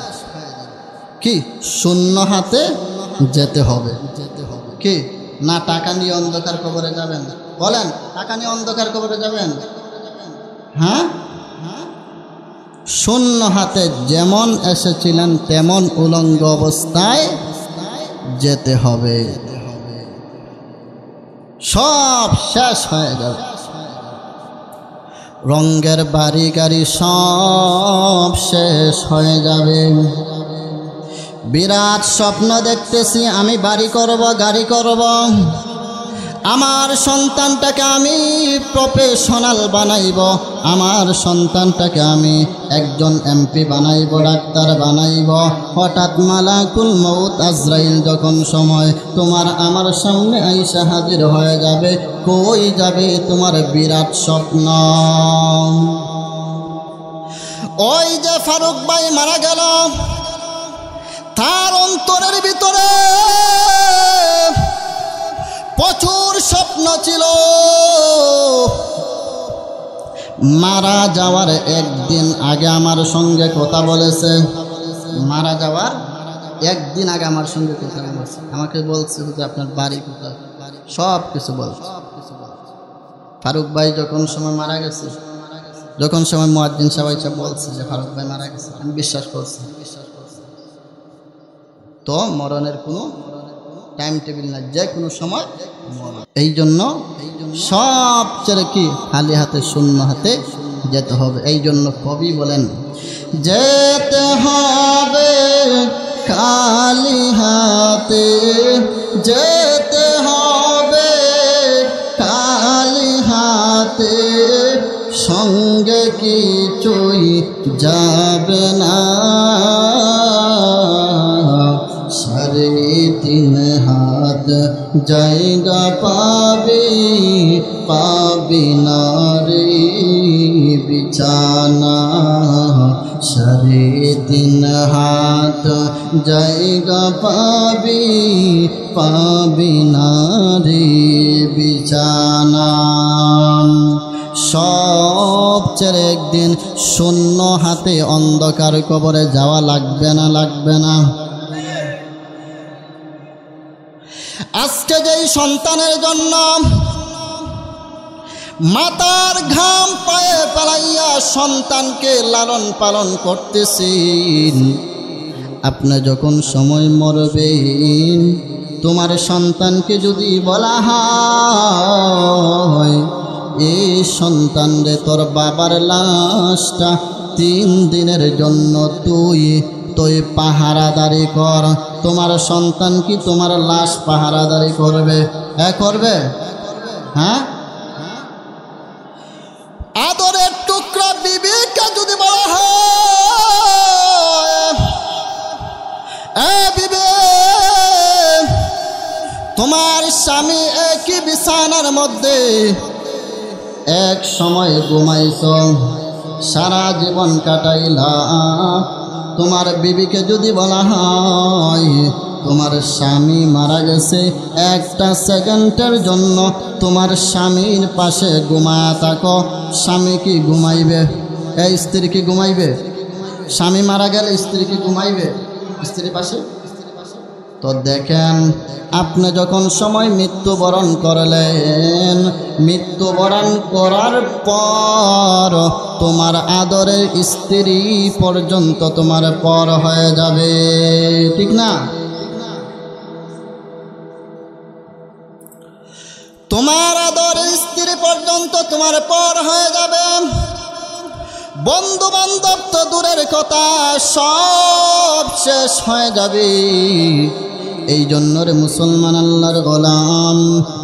কি শূন্য হাতে যেতে হবে। কি না টাকা নিয়ে অন্ধকার কবরে যাবেন? বলেন, টাকা নিয়ে অন্ধকার কবরে যাবেন? হ্যাঁ, শূন্য হাতে যেমন এসেছিলেন তেমন উলঙ্গ অবস্থায় যেতে হবে। সব শেষ হয়ে যাবে। রঙের বাড়ি গাড়ি সব শেষ হয়ে যাবে। বিরাট স্বপ্ন দেখতেছি, আমি বাড়ি করব, গাড়ি করব, আমার সন্তানটাকে আমি প্রফেশনাল বানাইব, আমার সন্তানটাকে আমি একজন এমপি বানাইব, ডাক্তার বানাইব। হঠাৎ মালাকুল মউত আজরাইল যখন সময় তোমার আমার সামনে আইসা হাজির হয়ে যাবে, কই যাবে তোমার বিরাট স্বপ্ন? ওই যে ফারুক ভাই মারা গেল, তার অন্তরের ভিতরে প্রচুর স্বপ্ন ছিল। মারা যাওয়ার একদিন আগে আমার সঙ্গে কথা বলেছে, মারা যাওয়ার একদিন আগে আমার সঙ্গে কথা বলেছে, আমাকে বলছে যে আপনার বাড়ি কোথায়, সব কিছু বলছে। ফারুক ভাই যখন সময় মারা গেছে, যখন সময় মুয়াজ্জিন সাহেব বলছে যে ফারুক ভাই মারা গেছে, আমি বিশ্বাস করছি। তো মরণের কোনো টাইম টেবিল না, যে কোনো সময় মরণ। এই জন্য সবচেয়ে কি খালি হাতে শূন্য হাতে যেতে হবে। এই জন্য কবি বলেন, যেতে হবে খালি হাতে, যেতে হবে খালি হাতে, সঙ্গে কিছুই যাবে না, সাড়ে তিন হাত জায়গা পাবি, পাবি না রে বিছানা, সাড়ে তিন হাত জায়গা পাবি, পাবি না রে বিছানা। সবচেয়ে একদিন শূন্য হাতে অন্ধকার কবরে যাওয়া লাগবে না, লাগবে না। আজকে যেই সন্তানের জন্য মাতার ঘাম পায়ে পালাইয়া সন্তানকে লালন পালন করতেছেন, আপনি যখন সময় মরবেন, তোমার সন্তানকে যদি বলা হয় এই সন্তান রে তোর বাবার লাশটা 3 দিনের জন্য তুই পাহারাদারি কর, তোমার সন্তান কি তোমার লাশ পাহারাদারি করবে? করবে? হ্যাঁ? আদরের টুকরা বিবিকে যদি বলা হয় বিবি তোমার স্বামী একই বিছানার মধ্যে এক সময় ঘুমাইছ, সারা জীবন কাটাইলা, তোমার বিবিকে যদি বলা হয় তোমার স্বামী মারা গেছে, একটা সেকেন্ডের জন্য তোমার স্বামীর পাশে ঘুমায়া থাকো, স্বামী কি ঘুমাইবে? এই স্ত্রী কি ঘুমাইবে? স্বামী মারা গেলে স্ত্রী কি ঘুমাইবে স্ত্রীর পাশে? তো দেখেন, আপনি যখন সময় মৃত্যুবরণ করলেন, মৃত্যুবরণ করার পর তোমার আদরের স্ত্রী পর্যন্ত তোমার পর হয়ে যাবে, ঠিক না? তোমার আদরের স্ত্রী পর্যন্ত তোমার পর হয়ে যাবে। বন্ধু বান্ধব তো দূরের কথা, সব শেষ হয়ে যাবে। এই জন্য রে মুসলমান আল্লাহর গোলাম,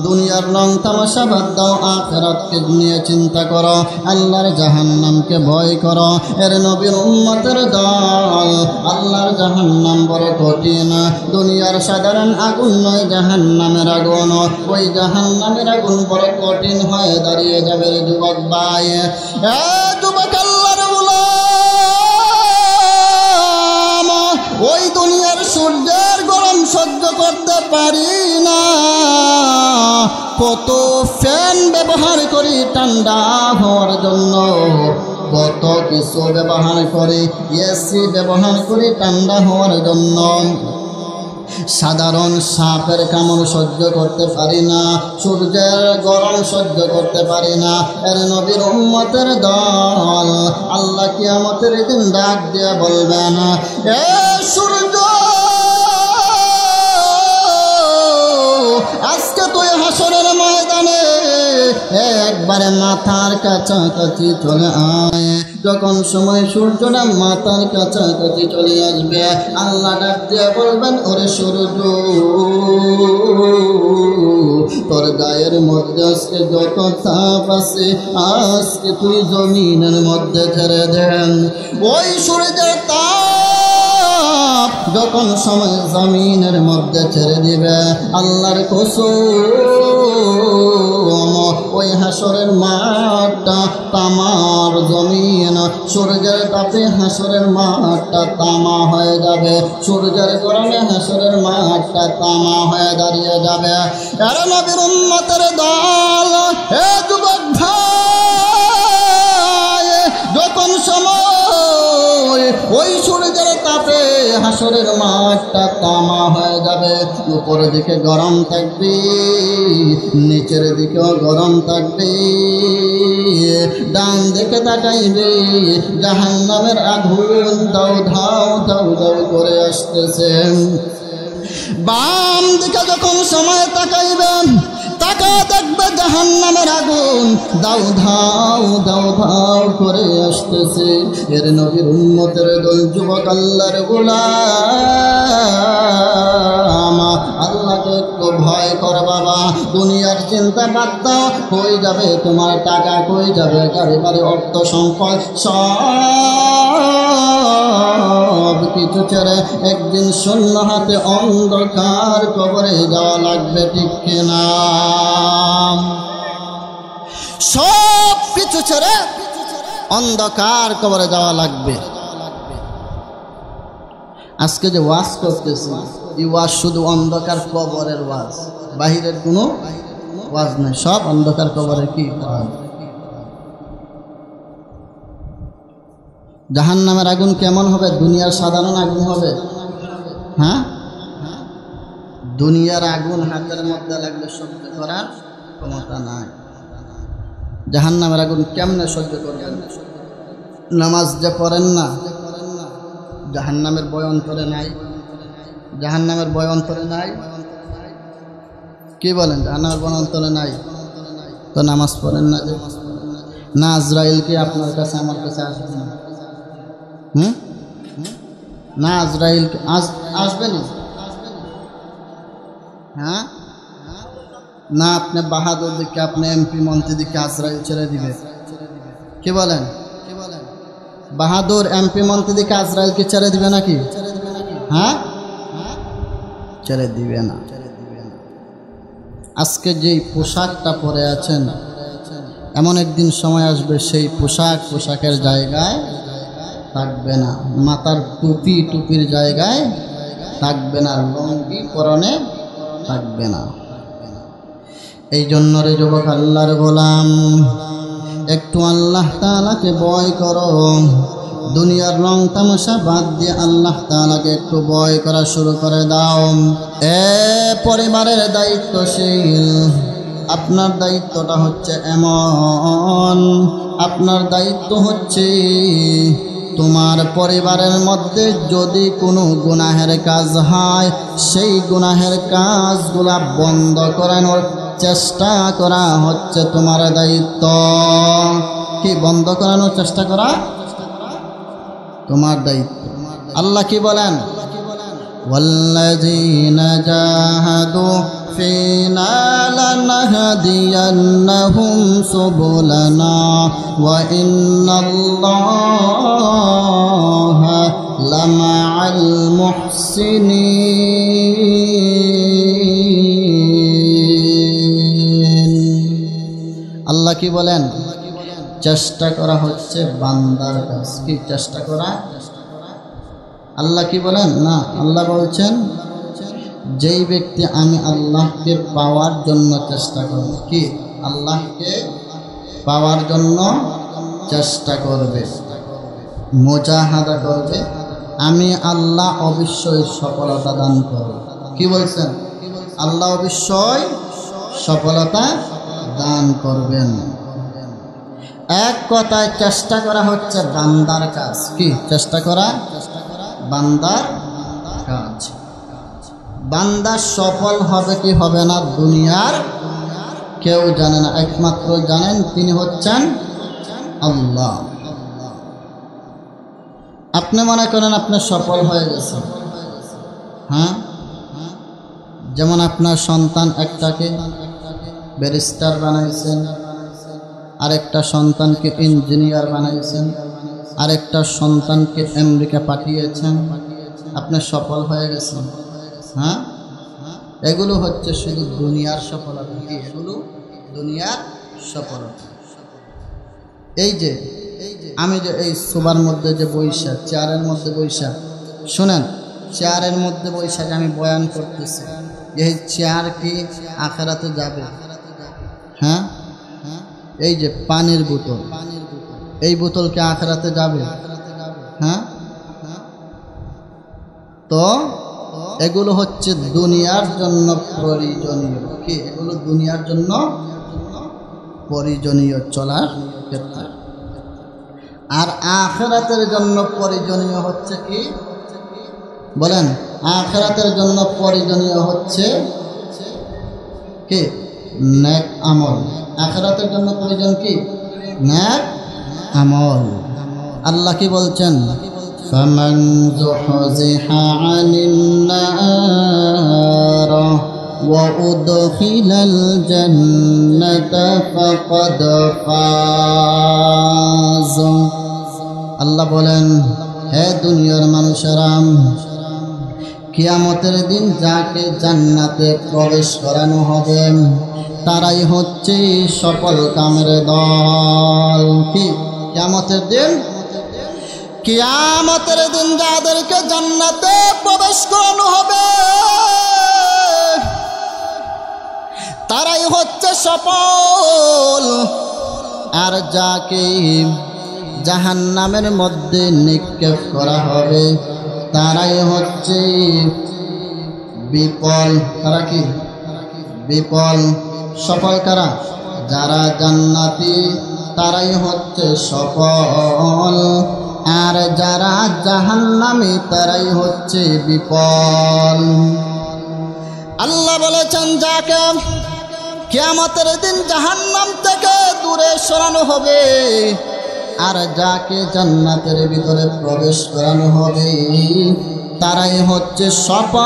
দুনিয়ার রং তামাশা বাদ দাও, আখিরাতকে নিয়ে চিন্তা করো, আল্লাহর জাহান্নামকে ভয় করো। এর নবীর উম্মতের দল, আল্লাহর জাহান্নাম বড় কঠিন, দুনিয়ার সাধারণ আগুন নয়, জাহান্নামের আগুন। ওই জাহান্নামের আগুন বড় কঠিন হয়ে দাঁড়িয়ে যাবে যুবক ভাই। যুবক আল্লাহর গোলাম, ওই দুনিয়ার সূর্যের গরম সহ্য করতে পারি না, কত ফ্যান ব্যবহার করি ঠান্ডা হওয়ার জন্য, কত কিছু ব্যবহার করি, এসি ব্যবহার করি ঠান্ডা হওয়ার জন্য। সাধারণ সাপের কামড় সহ্য করতে পারি না, সূর্যের গরম সহ্য করতে পারি না। এর নবীর উম্মতের দল, আল্লাহ কিয়ামতের দিন ডাক দিয়ে বলবেন, এ সূর্য, আজকে তুই হাসরের ময়দানে একবারে মাথার কাছাকাছি চলে আয়। যখন সময় সূর্যটা মাথার কাছাকাছি চলে আসবে, আল্লাহ ডাক দিয়ে বলবেন, ওরে সূর্য, তোর গায়ের মধ্যে আজকে যত তাপ আছে আজকে তুই জমিনের মধ্যে ছেড়ে দেন। ওই সূর্যের তাপ যখন সময় জমিনের মধ্যে ছেড়ে দিবে, আল্লাহর কসম ওই হাসরের মাঠটা তামার জমিন, সূর্যের তাপে হাসরের মাঠটা তামা হয়ে যাবে, সূর্যের গরমে হাসরের মাঠটা তামা হয়ে দাঁড়িয়ে যাবে। আর নবীর উম্মতের দল, হে যুবক ভাই, যখন সময় ওই সূর্যের তাপে হাসরের মাঠটা তামা হয়ে যাবে, উপরের দিকে গরম থাকবে, নিচের দিকেও গরম থাকবে, ডান দিকে তাকাইবে, জাহান্নামের আগুন দাউ ধাউ দাউ দাউ করে আসতেছে। বাম দিকে যখন সময় তাকাইবেন, তাকা দেখবে জাহান্নামের আগুন দাউ ধাউ দাউ ধাউ করে আসতেছে। এর নবীর উম্মতের দল যুবক আল্লাহর গোলাম, আল্লাহকে একটু ভয় কর বাবা। দুনিয়ার চিন্তা বাদ দাও, কই যাবে তোমার টাকা, কই যাবে গাড়ি বাড়ি অর্থ সম্পদ, সব কিছু ছেড়ে একদিন শূন্য হাতে অন্ধকার কবরে যাওয়া লাগবে, ঠিক কিনা? সব কিছু ছেড়ে অন্ধকার কবরে যাওয়া লাগবে। আজকে যে ওয়াজ করতেছি, এই ওয়াজ শুধু অন্ধকার কবরের ওয়াজ, বাহিরের কোনো ওয়াজ নেই, সব অন্ধকার কবরে কি ওয়াজ। জাহান্নামের আগুন কেমন হবে? দুনিয়ার সাধারণ আগুন হবে? হ্যাঁ, দুনিয়ার আগুন হাতের মধ্যে লাগলে সহ্য করার ক্ষমতা নাই। জাহান্নামের আগুন কেমনে সহ্য করবেন? নামাজ যে পড়েন না, জাহান্নামের ভয় অন্তরে নাই, জাহান্নামের ভয় অন্তরে নাই, কি বলেন? জাহান্নামের ভয় অন্তরে নাই তো নামাজ পড়েন না যে? না আজরাইল কি আপনার কাছে আমার কাছে আসবে না? না আজরাইল আসবে না? হ্যাঁ, না আপনি বাহাদুর দিকে, আপনি এমপি মন্ত্রী দিকে আজরাইল ছেড়ে দিবে? কি বলেন? বাহাদুর এমপি মন্ত্রী দিকে আজরাইল কি ছেড়ে দিবে নাকি? হ্যাঁ, ছেড়ে দিবে না। আজকে যেই পোশাকটা পরে আছেন, এমন একদিন সময় আসবে সেই পোশাকের জায়গায় থাকবে না, মাথার টুপির জায়গায় থাকবে না, লুঙ্গি পরনে থাকবে না। এই জন্য রে যুবক আল্লাহর গোলাম, একটু আল্লাহ তাআলাকে ভয় করো। দুনিয়ার রং তামাশা বাদ দিয়ে আল্লাহ তাআলাকে একটু ভয় করা শুরু করে দাও। পরিবারের দায়িত্বশীল, আপনার দায়িত্বটা হচ্ছে এমন, আপনার দায়িত্ব হচ্ছে তোমার পরিবারের মধ্যে যদি কোনো গুনাহের কাজ হয়, সেই গুনাহের কাজগুলা বন্ধ করানোর চেষ্টা করা হচ্ছে তোমার দায়িত্ব। কি বন্ধ করানোর চেষ্টা করা তোমার দায়িত্ব। আল্লাহ কি বলেন? ওয়াল্লাযীনা জাহাদু ফীনা লানাহদিয়ান্নাহুম সুবুলানা ওয়া ইন্নাল্লাহা লামাআল মুহসিনিন। আল্লাহ কি বলেন? চেষ্টা করা হচ্ছে বান্দার কাজ। কি চেষ্টা করা? আল্লাহ কি বলেন? না, আল্লাহ বলছেন যেই ব্যক্তি আমি আল্লাহকে পাওয়ার জন্য চেষ্টা করবে, কি আল্লাহকে পাওয়ার জন্য চেষ্টা করবে, মুজাহাদা করবে, আমি আল্লাহ অবশ্যই সফলতা দান করব। কি বলছেন? আল্লাহ অবশ্যই সফলতা দান করবেন। এক কথায় চেষ্টা করা হচ্ছে বান্দার কাজ। কি চেষ্টা করা? বান্দার কাজ। বান্দা সফল হবে কি হবে না দুনিয়ার কেউ জানে না, একমাত্র জানেন তিনি হচ্ছেন আল্লাহ। আপনি মনে করেন আপনি সফল হয়ে গেছেন, হ্যাঁ, যেমন আপনার সন্তান একটাকে ব্যারিস্টার বানাইছেন, আরেকটা সন্তানকে ইঞ্জিনিয়ার বানাইছেন, আরেকটা সন্তানকে আমেরিকা পাঠিয়েছেন, আপনি সফল হয়ে গেছেন, হ্যাঁ। এগুলো হচ্ছে শুধু দুনিয়ার সফলতা। কি এগুলো? দুনিয়ার সফলতা। এই যে আমি যে এই সোবার মধ্যে যে বৈশা, চেয়ারের মধ্যে বৈশা, শোনেন, চেয়ারের মধ্যে বৈশা আমি বয়ান করতেছি, এই চেয়ার কি আখিরাতে যাবে? হ্যাঁ, এই যে পানির বোতল, এই বোতল কি আখিরাতে যাবে? হ্যাঁ। তো এগুলো হচ্ছে দুনিয়ার জন্য প্রয়োজনীয়। কি এগুলো? দুনিয়ার জন্য প্রয়োজনীয় চলার ক্ষেত্রে। আর আখিরাতের জন্য প্রয়োজনীয় হচ্ছে কি বলেন? আখিরাতের জন্য প্রয়োজনীয় হচ্ছে কি? নেক আমল। আখিরাতের জন্য প্রয়োজন কি? নেক আমল। আল্লাহ কি বলছেন? فمن زحزح عن النار وأدخل الجنة فقد فاز। আল্লাহ বলেন, হে দুনিয়ার মানুষেরা, কিয়ামতের দিন যাকে জান্নাতে প্রবেশ করানো হবে তারাই হচ্ছে সফল কামের দল। কি কিয়ামতের দিন? কিয়ামতের দিন যাদেরকে জান্নাতে প্রবেশ করানো হবে তারাই হচ্ছে সফল। আর যাকে জাহান্নামের মধ্যে নিক্ষেপ করা হবে তারাই হচ্ছে বিফল। তারা কি? বিফল। সফল কারা? যারা জান্নাতি তারাই হচ্ছে সফল, আর যারা জাহান্নামী তারাই হচ্ছে বিফল। আল্লাহ বলেছেন, যাকে কিয়ামতের দিন জাহান্নাম থেকে দূরে সরানো হবে আর যাকে জান্নাতের ভিতরে প্রবেশ করানো হবে তারাই হচ্ছে সফল,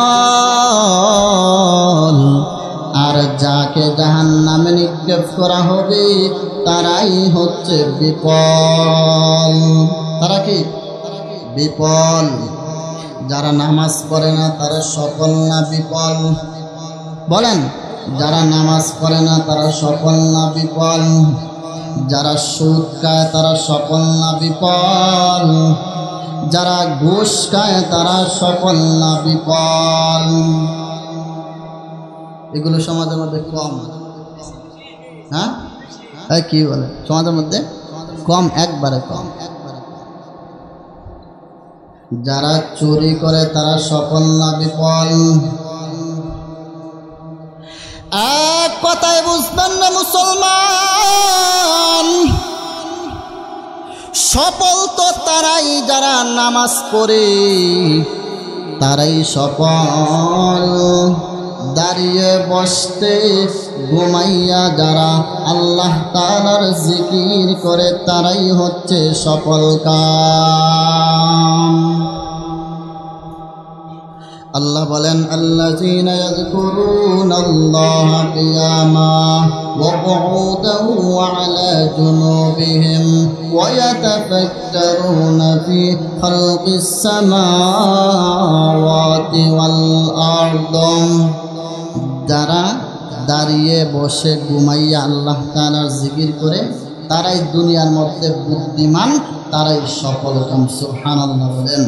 আর যাকে জাহান্নামে নিক্ষেপ করা হবে তারাই হচ্ছে বিফল। তারা কি? বিফল। যারা নামাজ পড়ে না তারা সফল না বিফল? বলেন, যারা নামাজ পড়ে না তারা সফল না বিফল? যারা সুদ খায় তারা সফল না বিফল? যারা ঘুষ খায় তারা সফল না বিফল? এগুলো সমাজের মধ্যে কম। হ্যাঁ, কি বলে? সমাজের মধ্যে কম, একবারে কম। যারা চুরি করে তারা সফল না বিফল? এক কথায় বুঝবেন না মুসলমান, সফল তো তারাই যারা নামাজ পড়ে, তারাই সফল। দাঁড়িয়ে বসতে ঘুমাইয়া যারা আল্লাহ তাআলার জিকির করে তারাই হচ্ছে সফল কাম। আল্লাহ বলেন, আল্লাযীনা ইয়াযকুরুনাল্লাহা কিয়ামান ওয়া qu'udan ওয়া আলা জুনুবিহিম ওয়া ইয়াতাফাক্কারুনা ফি খালকিস সামাওয়াতি ওয়াল আরদ। যারা দাঁড়িয়ে বসে ঘুমাইয়া আল্লাহ তাআলার জিকির করে তারাই দুনিয়ার মধ্যে বুদ্ধিমান, তারাই সফল কাম। সুবহানাল্লাহ বলেন।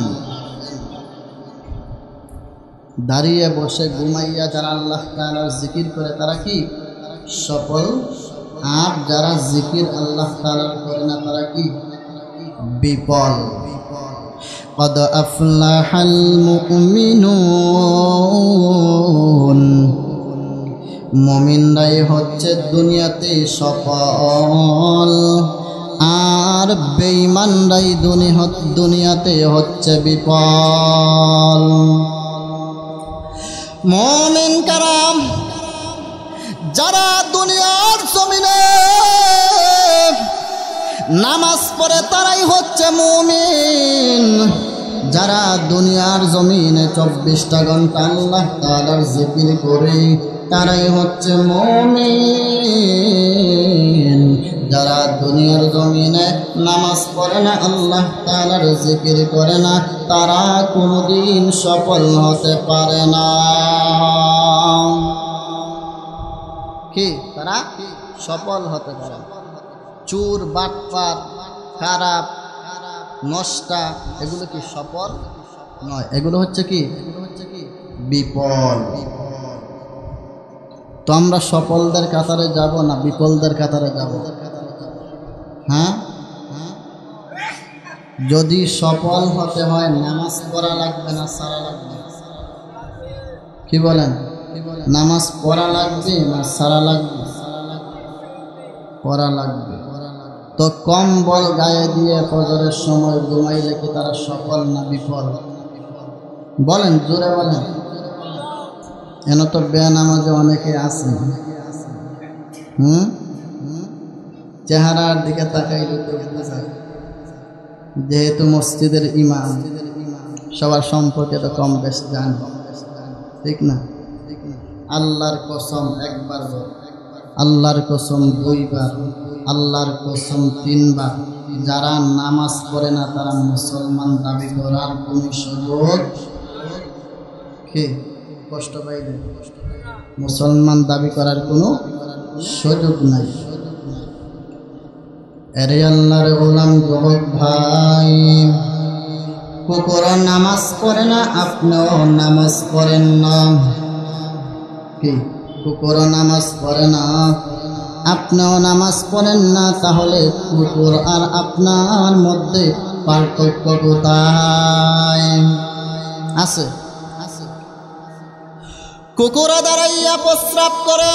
দাঁড়িয়ে বসে ঘুমাইয়া যারা আল্লাহ তাআলার জিকির করে তারা কি? সফল। আর যারা জিকির আল্লাহ তাআলার করে না তারা কি? বিফল। قد أفلح المؤمنون। মুমিনরাই হচ্ছে দুনিয়াতে সফল, আর বেঈমানরাই দুনিয়াতে হচ্ছে বিফল। মুমিন কারা? যারা দুনিয়ার জমিনে নামাজ পড়ে তারাই হচ্ছে মুমিন। যারা দুনিয়ার জমিনে 24টা ঘন্টা আল্লাহ তাআলার জিকির করে তারাই হচ্ছে মুমিন। যারা দুনিয়ার জমিনে নামাজ পড়ে না, আল্লাহ তাআলার জিকির করে না, তারা কোনোদিন সফল হতে পারে না। কি তারা সফল হতে পারে না? চোর, বাটপার, খারাপ, নষ্টা, এগুলো কি সফল নয়, এগুলো হচ্ছে কি বিফল। তো আমরা সফলদের কাতারে যাব না বিফলদের কাতারে যাব? হ্যাঁ, যদি সফল হতে হয় নামাজ পড়া লাগবে না সারা লাগবে? কি বলেন? নামাজ পড়া লাগবে না সারা লাগবে? পড়া লাগবে। তো কম্বল গায়ে দিয়ে ফজরের সময় ঘুমাইলে কি তারা সফল না বিফল? বলেন, জোরে বলেন। এন তো বেনামাজে অনেকে আছে, চেহারার দিকে তাকাইলে তো বোঝা যায়, যেহেতু মসজিদের ইমাম সবার সম্পর্কে তো কম বেশ জান, ঠিক না? আল্লাহর কসম একবার, আল্লাহর কসম দুইবার, আল্লাহর কসম তিনবার, যারা নামাজ পড়ে না তারা মুসলমান দাবি করার কোন সুযোগ, কি কষ্ট পাইবে, মুসলমান দাবি করার কোনো সুযোগ নাই। এরে আল্লাহর গোলাম যুবক ভাই, কুকুর নামাজ পড়ে না, আপনিও নামাজ পড়েন না। কি কুকুর নামাজ পড়ে না, আপনিও নামাজ পড়েন না, তাহলে কুকুর আর আপনার মধ্যে পার্থক্য কোথায় আছে? কুকুর দাঁড়াইয়া প্রস্রাব করে,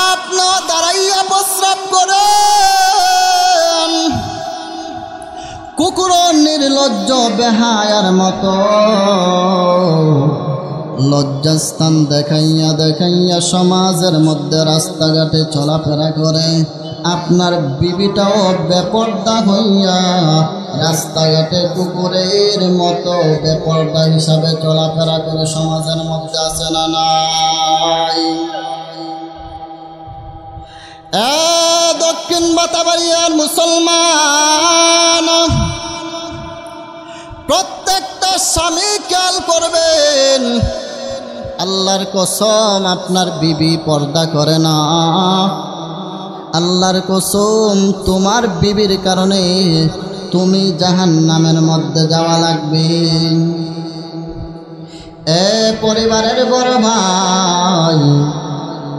আপনিও দাঁড়াইয়া প্রস্রাব করে। কুকুর নির্লজ্জ বেহায়ার মতো লজ্জাস্থান দেখাইয়া দেখাইয়া সমাজের মধ্যে রাস্তাঘাটে চলাফেরা করে। আপনার বিবিটাও বেপর্দা হইয়া রাস্তাঘাটে কুকুরের মতো বেপর্দা হিসাবে চলাফেরা করে সমাজের মধ্যে আছে না নাই? দক্ষিণ বাতাবাড়িয়ার মুসলমান, প্রত্যেকটা স্বামী খেয়াল করবেন, আল্লাহর কসম আপনার বিবি পর্দা করে না। আল্লাহর কসম তোমার বিবির কারণে তুমি জাহান্নামের মধ্যে যাওয়া লাগবে। এ পরিবারের বড় ভাই,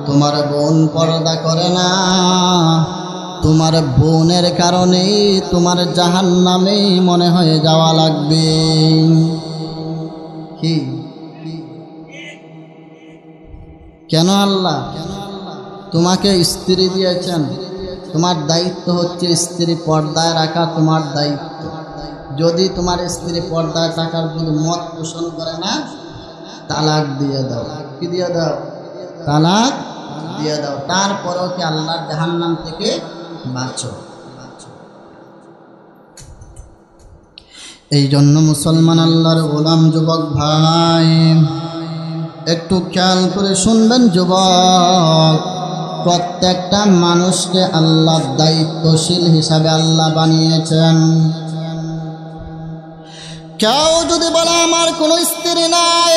তোমার বোন পর্দা করে না, তোমার বোনের কারণে তোমার জাহান্নামে মনে হয়ে যাওয়া লাগবে। কি কেন আল্লাহ তোমাকে স্ত্রী দিয়েছেন? তোমার দায়িত্ব হচ্ছে স্ত্রী পর্দায় রাখা, তোমার দায়িত্ব। যদি তোমার স্ত্রী পর্দায় থাকার যদি মত পোষণ করে না, তালাক দিয়ে দাও। কি দিয়ে দাও? তালাক দিয়ে দাও। তারপরেও কি আল্লাহর জাহান্নাম থেকে বাঁচো। এই জন্য মুসলমান আল্লাহর গোলাম যুবক ভাই, একটু খেয়াল করে শুনবেন যুবক, প্রত্যেকটা মানুষকে আল্লাহ দায়িত্বশীল হিসাবে আল্লাহ বানিয়েছেন। কেউ যদি বলে আমার কোনো স্ত্রী নাই,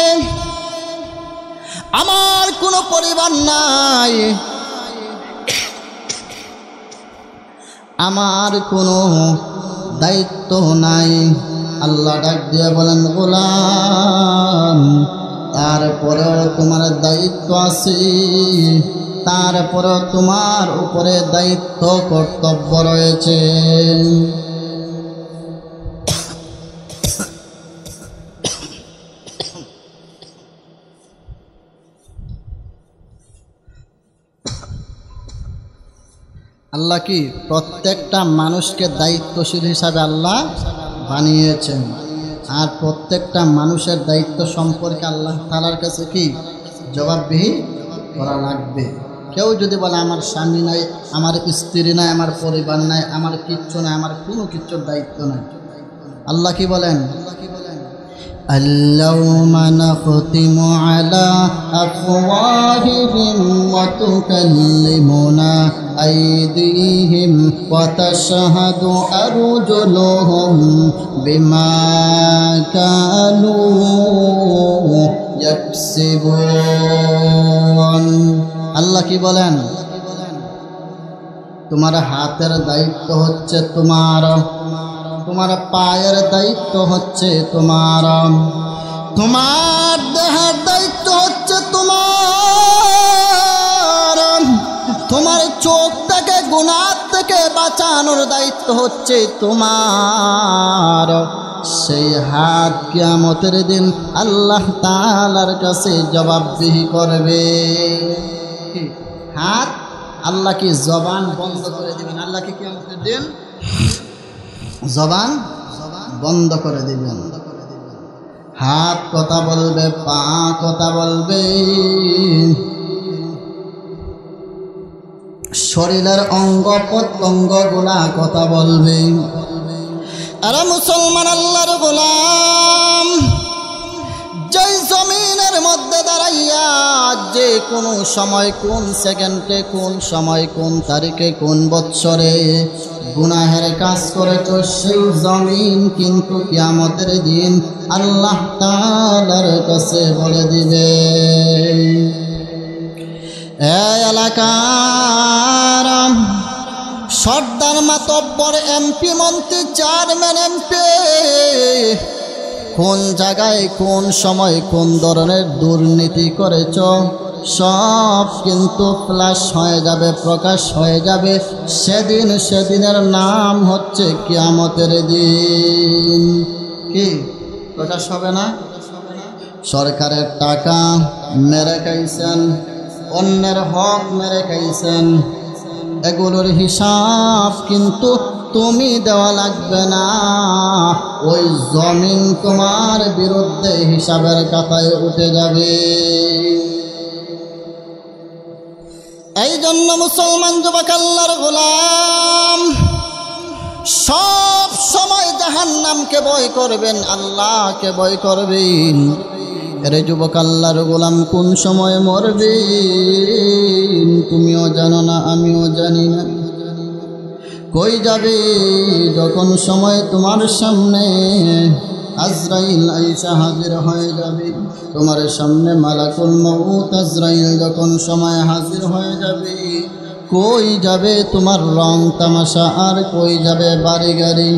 আমার কোনো পরিবার নাই, আমার কোনো দায়িত্ব নাই, আল্লাহ ডাক দিয়ে বলেন গোলাম তারপরেও তোমার দায়িত্ব আছে, তারপরেও তোমার উপরে দায়িত্ব কর্তব্য রয়েছে। আল্লাহ কি প্রত্যেকটা মানুষকে দায়িত্বশীল হিসাবে আল্লাহ বানিয়েছেন, আর প্রত্যেকটা মানুষের দায়িত্ব সম্পর্কে আল্লাহ তাআলার কাছে কি জবাবদিহি করা লাগবে। কেউ যদি বলে আমার স্বামী নাই, আমার স্ত্রী নাই, আমার পরিবার নাই, আমার কিচ্ছু নাই, আমার কোনো কিচ্ছুর দায়িত্ব নাই, আল্লাহ কি বলেন? আল-ইয়াওমা নাখতিমু আলা আফওয়াহিহিম ওয়া তুকাল্লিমুনা আইদিহিম ওয়া তাশহাদু আরজুলুহুম বিমা কানু ইয়াকসিবুন। আল্লাহ কি বলেন? তোমার হাতের দায়িত্ব হচ্ছে তোমার, তোমার পায়ের দায়িত্ব হচ্ছে তোমার, তোমার দেহের দায়িত্ব হচ্ছে তোমার, তোমার চোখটাকে গুনাহ থেকে বাঁচানোর দায়িত্ব হচ্ছে তোমার। সেই হাত কিয়ামতের দিন আল্লাহ তাআলার কাছে জবাবদিহি করবে। হাত আল্লাহ কি জবান বন্ধ করে দিবেন? আল্লাহ কি কিয়ামতের দিন জবান বন্ধ করে দিবেন। হাত কথা বলবে, পা কথা বলবে, শরীরের অঙ্গ প্রত্যঙ্গ গুলা কথা বলবে। আরে মুসলমান আল্লাহর গোলাম, যেই জমিনের মধ্যে দাঁড়াইয়া যে কোনো সময়, কোন সেকেন্ডে, কোন সময়, কোন তারিখে, কোন বৎসরে গুনাহের কাজ করেছ, সেই জমিন কিন্তু কিয়ামতের দিন আল্লাহ তাআলার কাছে বলে দিবে, এই এলাকার সর্দার মাতব্বর, এমপি, মন্ত্রী, চেয়ারম্যান, এমপি কোন জায়গায়, কোন সময়, কোন ধরনের দুর্নীতি করেছ, সব কিন্তু ফ্ল্যাশ হয়ে যাবে, প্রকাশ হয়ে যাবে সেদিন। সেদিনের নাম হচ্ছে কিয়ামতের দিন। কি প্রকাশ হবে না? সরকারের টাকা মেরে খাইছেন, অন্যের হক মেরে খাইছেন, এগুলোর হিসাব কিন্তু তুমি দেওয়া লাগবে না, ওই জমিন তোমার বিরুদ্ধে হিসাবের খাতায় উঠে যাবে। এই জন্য মুসলমান যুবক আল্লাহর গোলাম, সব সময় জাহান্নামকে ভয় করবেন, আল্লাহকে ভয় করবেন। এরে যুবক আল্লাহর গোলাম, কোন সময় মরবেন তুমিও জানো না, আমিও জানি না। কই যাবে যখন সময় তোমার সামনে আজরাইল আইসা হাজির হয়ে যাবে, তোমার সামনে মালাকুল মউত আজরাইল যখন সময় হাজির হয়ে যাবে, কই যাবে তোমার রং তামাশা, আর কই যাবে বাড়ি গাড়ি,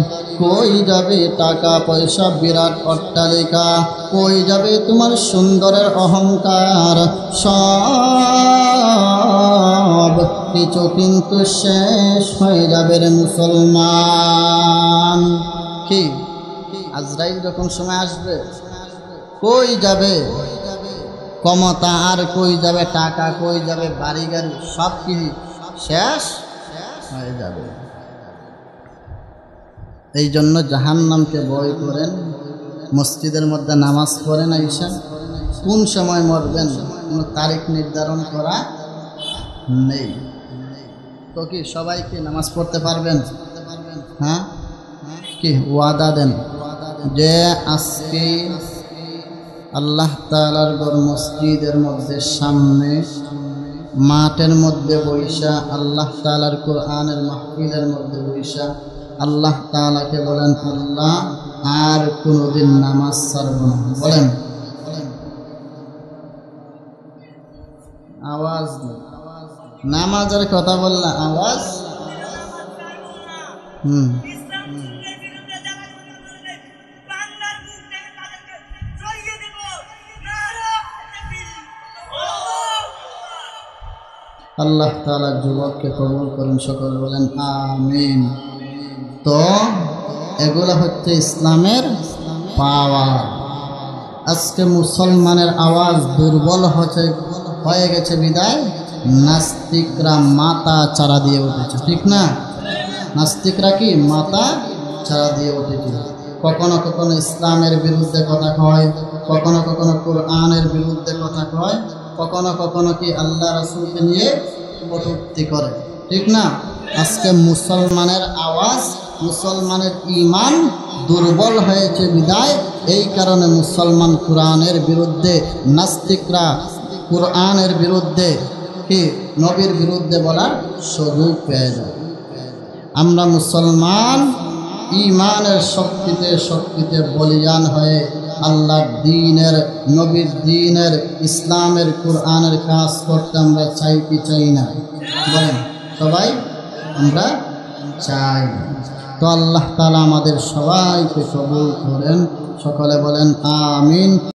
কই যাবে টাকা পয়সা, বিরাট অট্টালিকা, কই যাবে তোমার সুন্দরের অহংকার, সব কিছু কিন্তু শেষ হয়ে যাবে রে মুসলমান। কি আজরাইল যখন সময় আসবে, কই যাবে ক্ষমতা, আর কই যাবে টাকা, কই যাবে বাড়ি গাড়ি, সব কি শেষ হয়ে যাবে। এই জন্য জাহান্নামকে ভয় করেন, মসজিদের মধ্যে নামাজ পড়েন। আইসা কোন সময় মরবেন কোনো তারিখ নির্ধারণ করা নেই। তো কি সবাইকে নামাজ পড়তে পারবেন? হ্যাঁ, কি ওয়াদা দেন যে আজকে আল্লাহ তাআলার ঘর মসজিদের মধ্যে সামনে মাঠের মধ্যে বৈশা, আল্লাহ তাআলার কোরআনের মাহফিলের মধ্যে বৈশা আল্লাহ তাআলাকে বলেন, আল্লাহ আর কোনোদিন নামাজ ছাড়ব না। বলেন, আওয়াজ নামাজের কথা বললা, আওয়াজ। আল্লাহ তাআলা যুবককে কবুল করুন, সকল বলেন আমিন। তো এগুলো হচ্ছে ইসলামের পাওয়ার। আজকে মুসলমানের আওয়াজ দুর্বল হয়ে গেছে বিদায় নাস্তিকরা মাথা চারা দিয়ে উঠেছে, ঠিক না? নাস্তিকরা কি মাথা চারা দিয়ে উঠেছে। কখনো কখনো ইসলামের বিরুদ্ধে কথা কয়, কখনো কখনো কোরআনের বিরুদ্ধে কথা কয়, কখনো কখনো কি আল্লাহ রাসূলকে নিয়ে কটূক্তি করে, ঠিক না? আজকে মুসলমানের আওয়াজ, মুসলমানের ঈমান দুর্বল হয়েছে বিদায়, এই কারণে মুসলমান কোরআনের বিরুদ্ধে, নাস্তিকরা কোরআনের বিরুদ্ধে কি নবীর বিরুদ্ধে বলার সুযোগ পেয়ে যায়। আমরা মুসলমান ঈমানের শক্তিতে শক্তিতে বলিয়ান হয়ে আল্লাহর দ্বীনের, নবীর দ্বীনের, ইসলামের, কোরআনের কাজ করতে আমরা চাই কি চাই না? বলেন সবাই, আমরা চাই। তো আল্লাহ তাআলা আমাদের সবাইকে কবুল করেন, সকলে বলেন আমিন।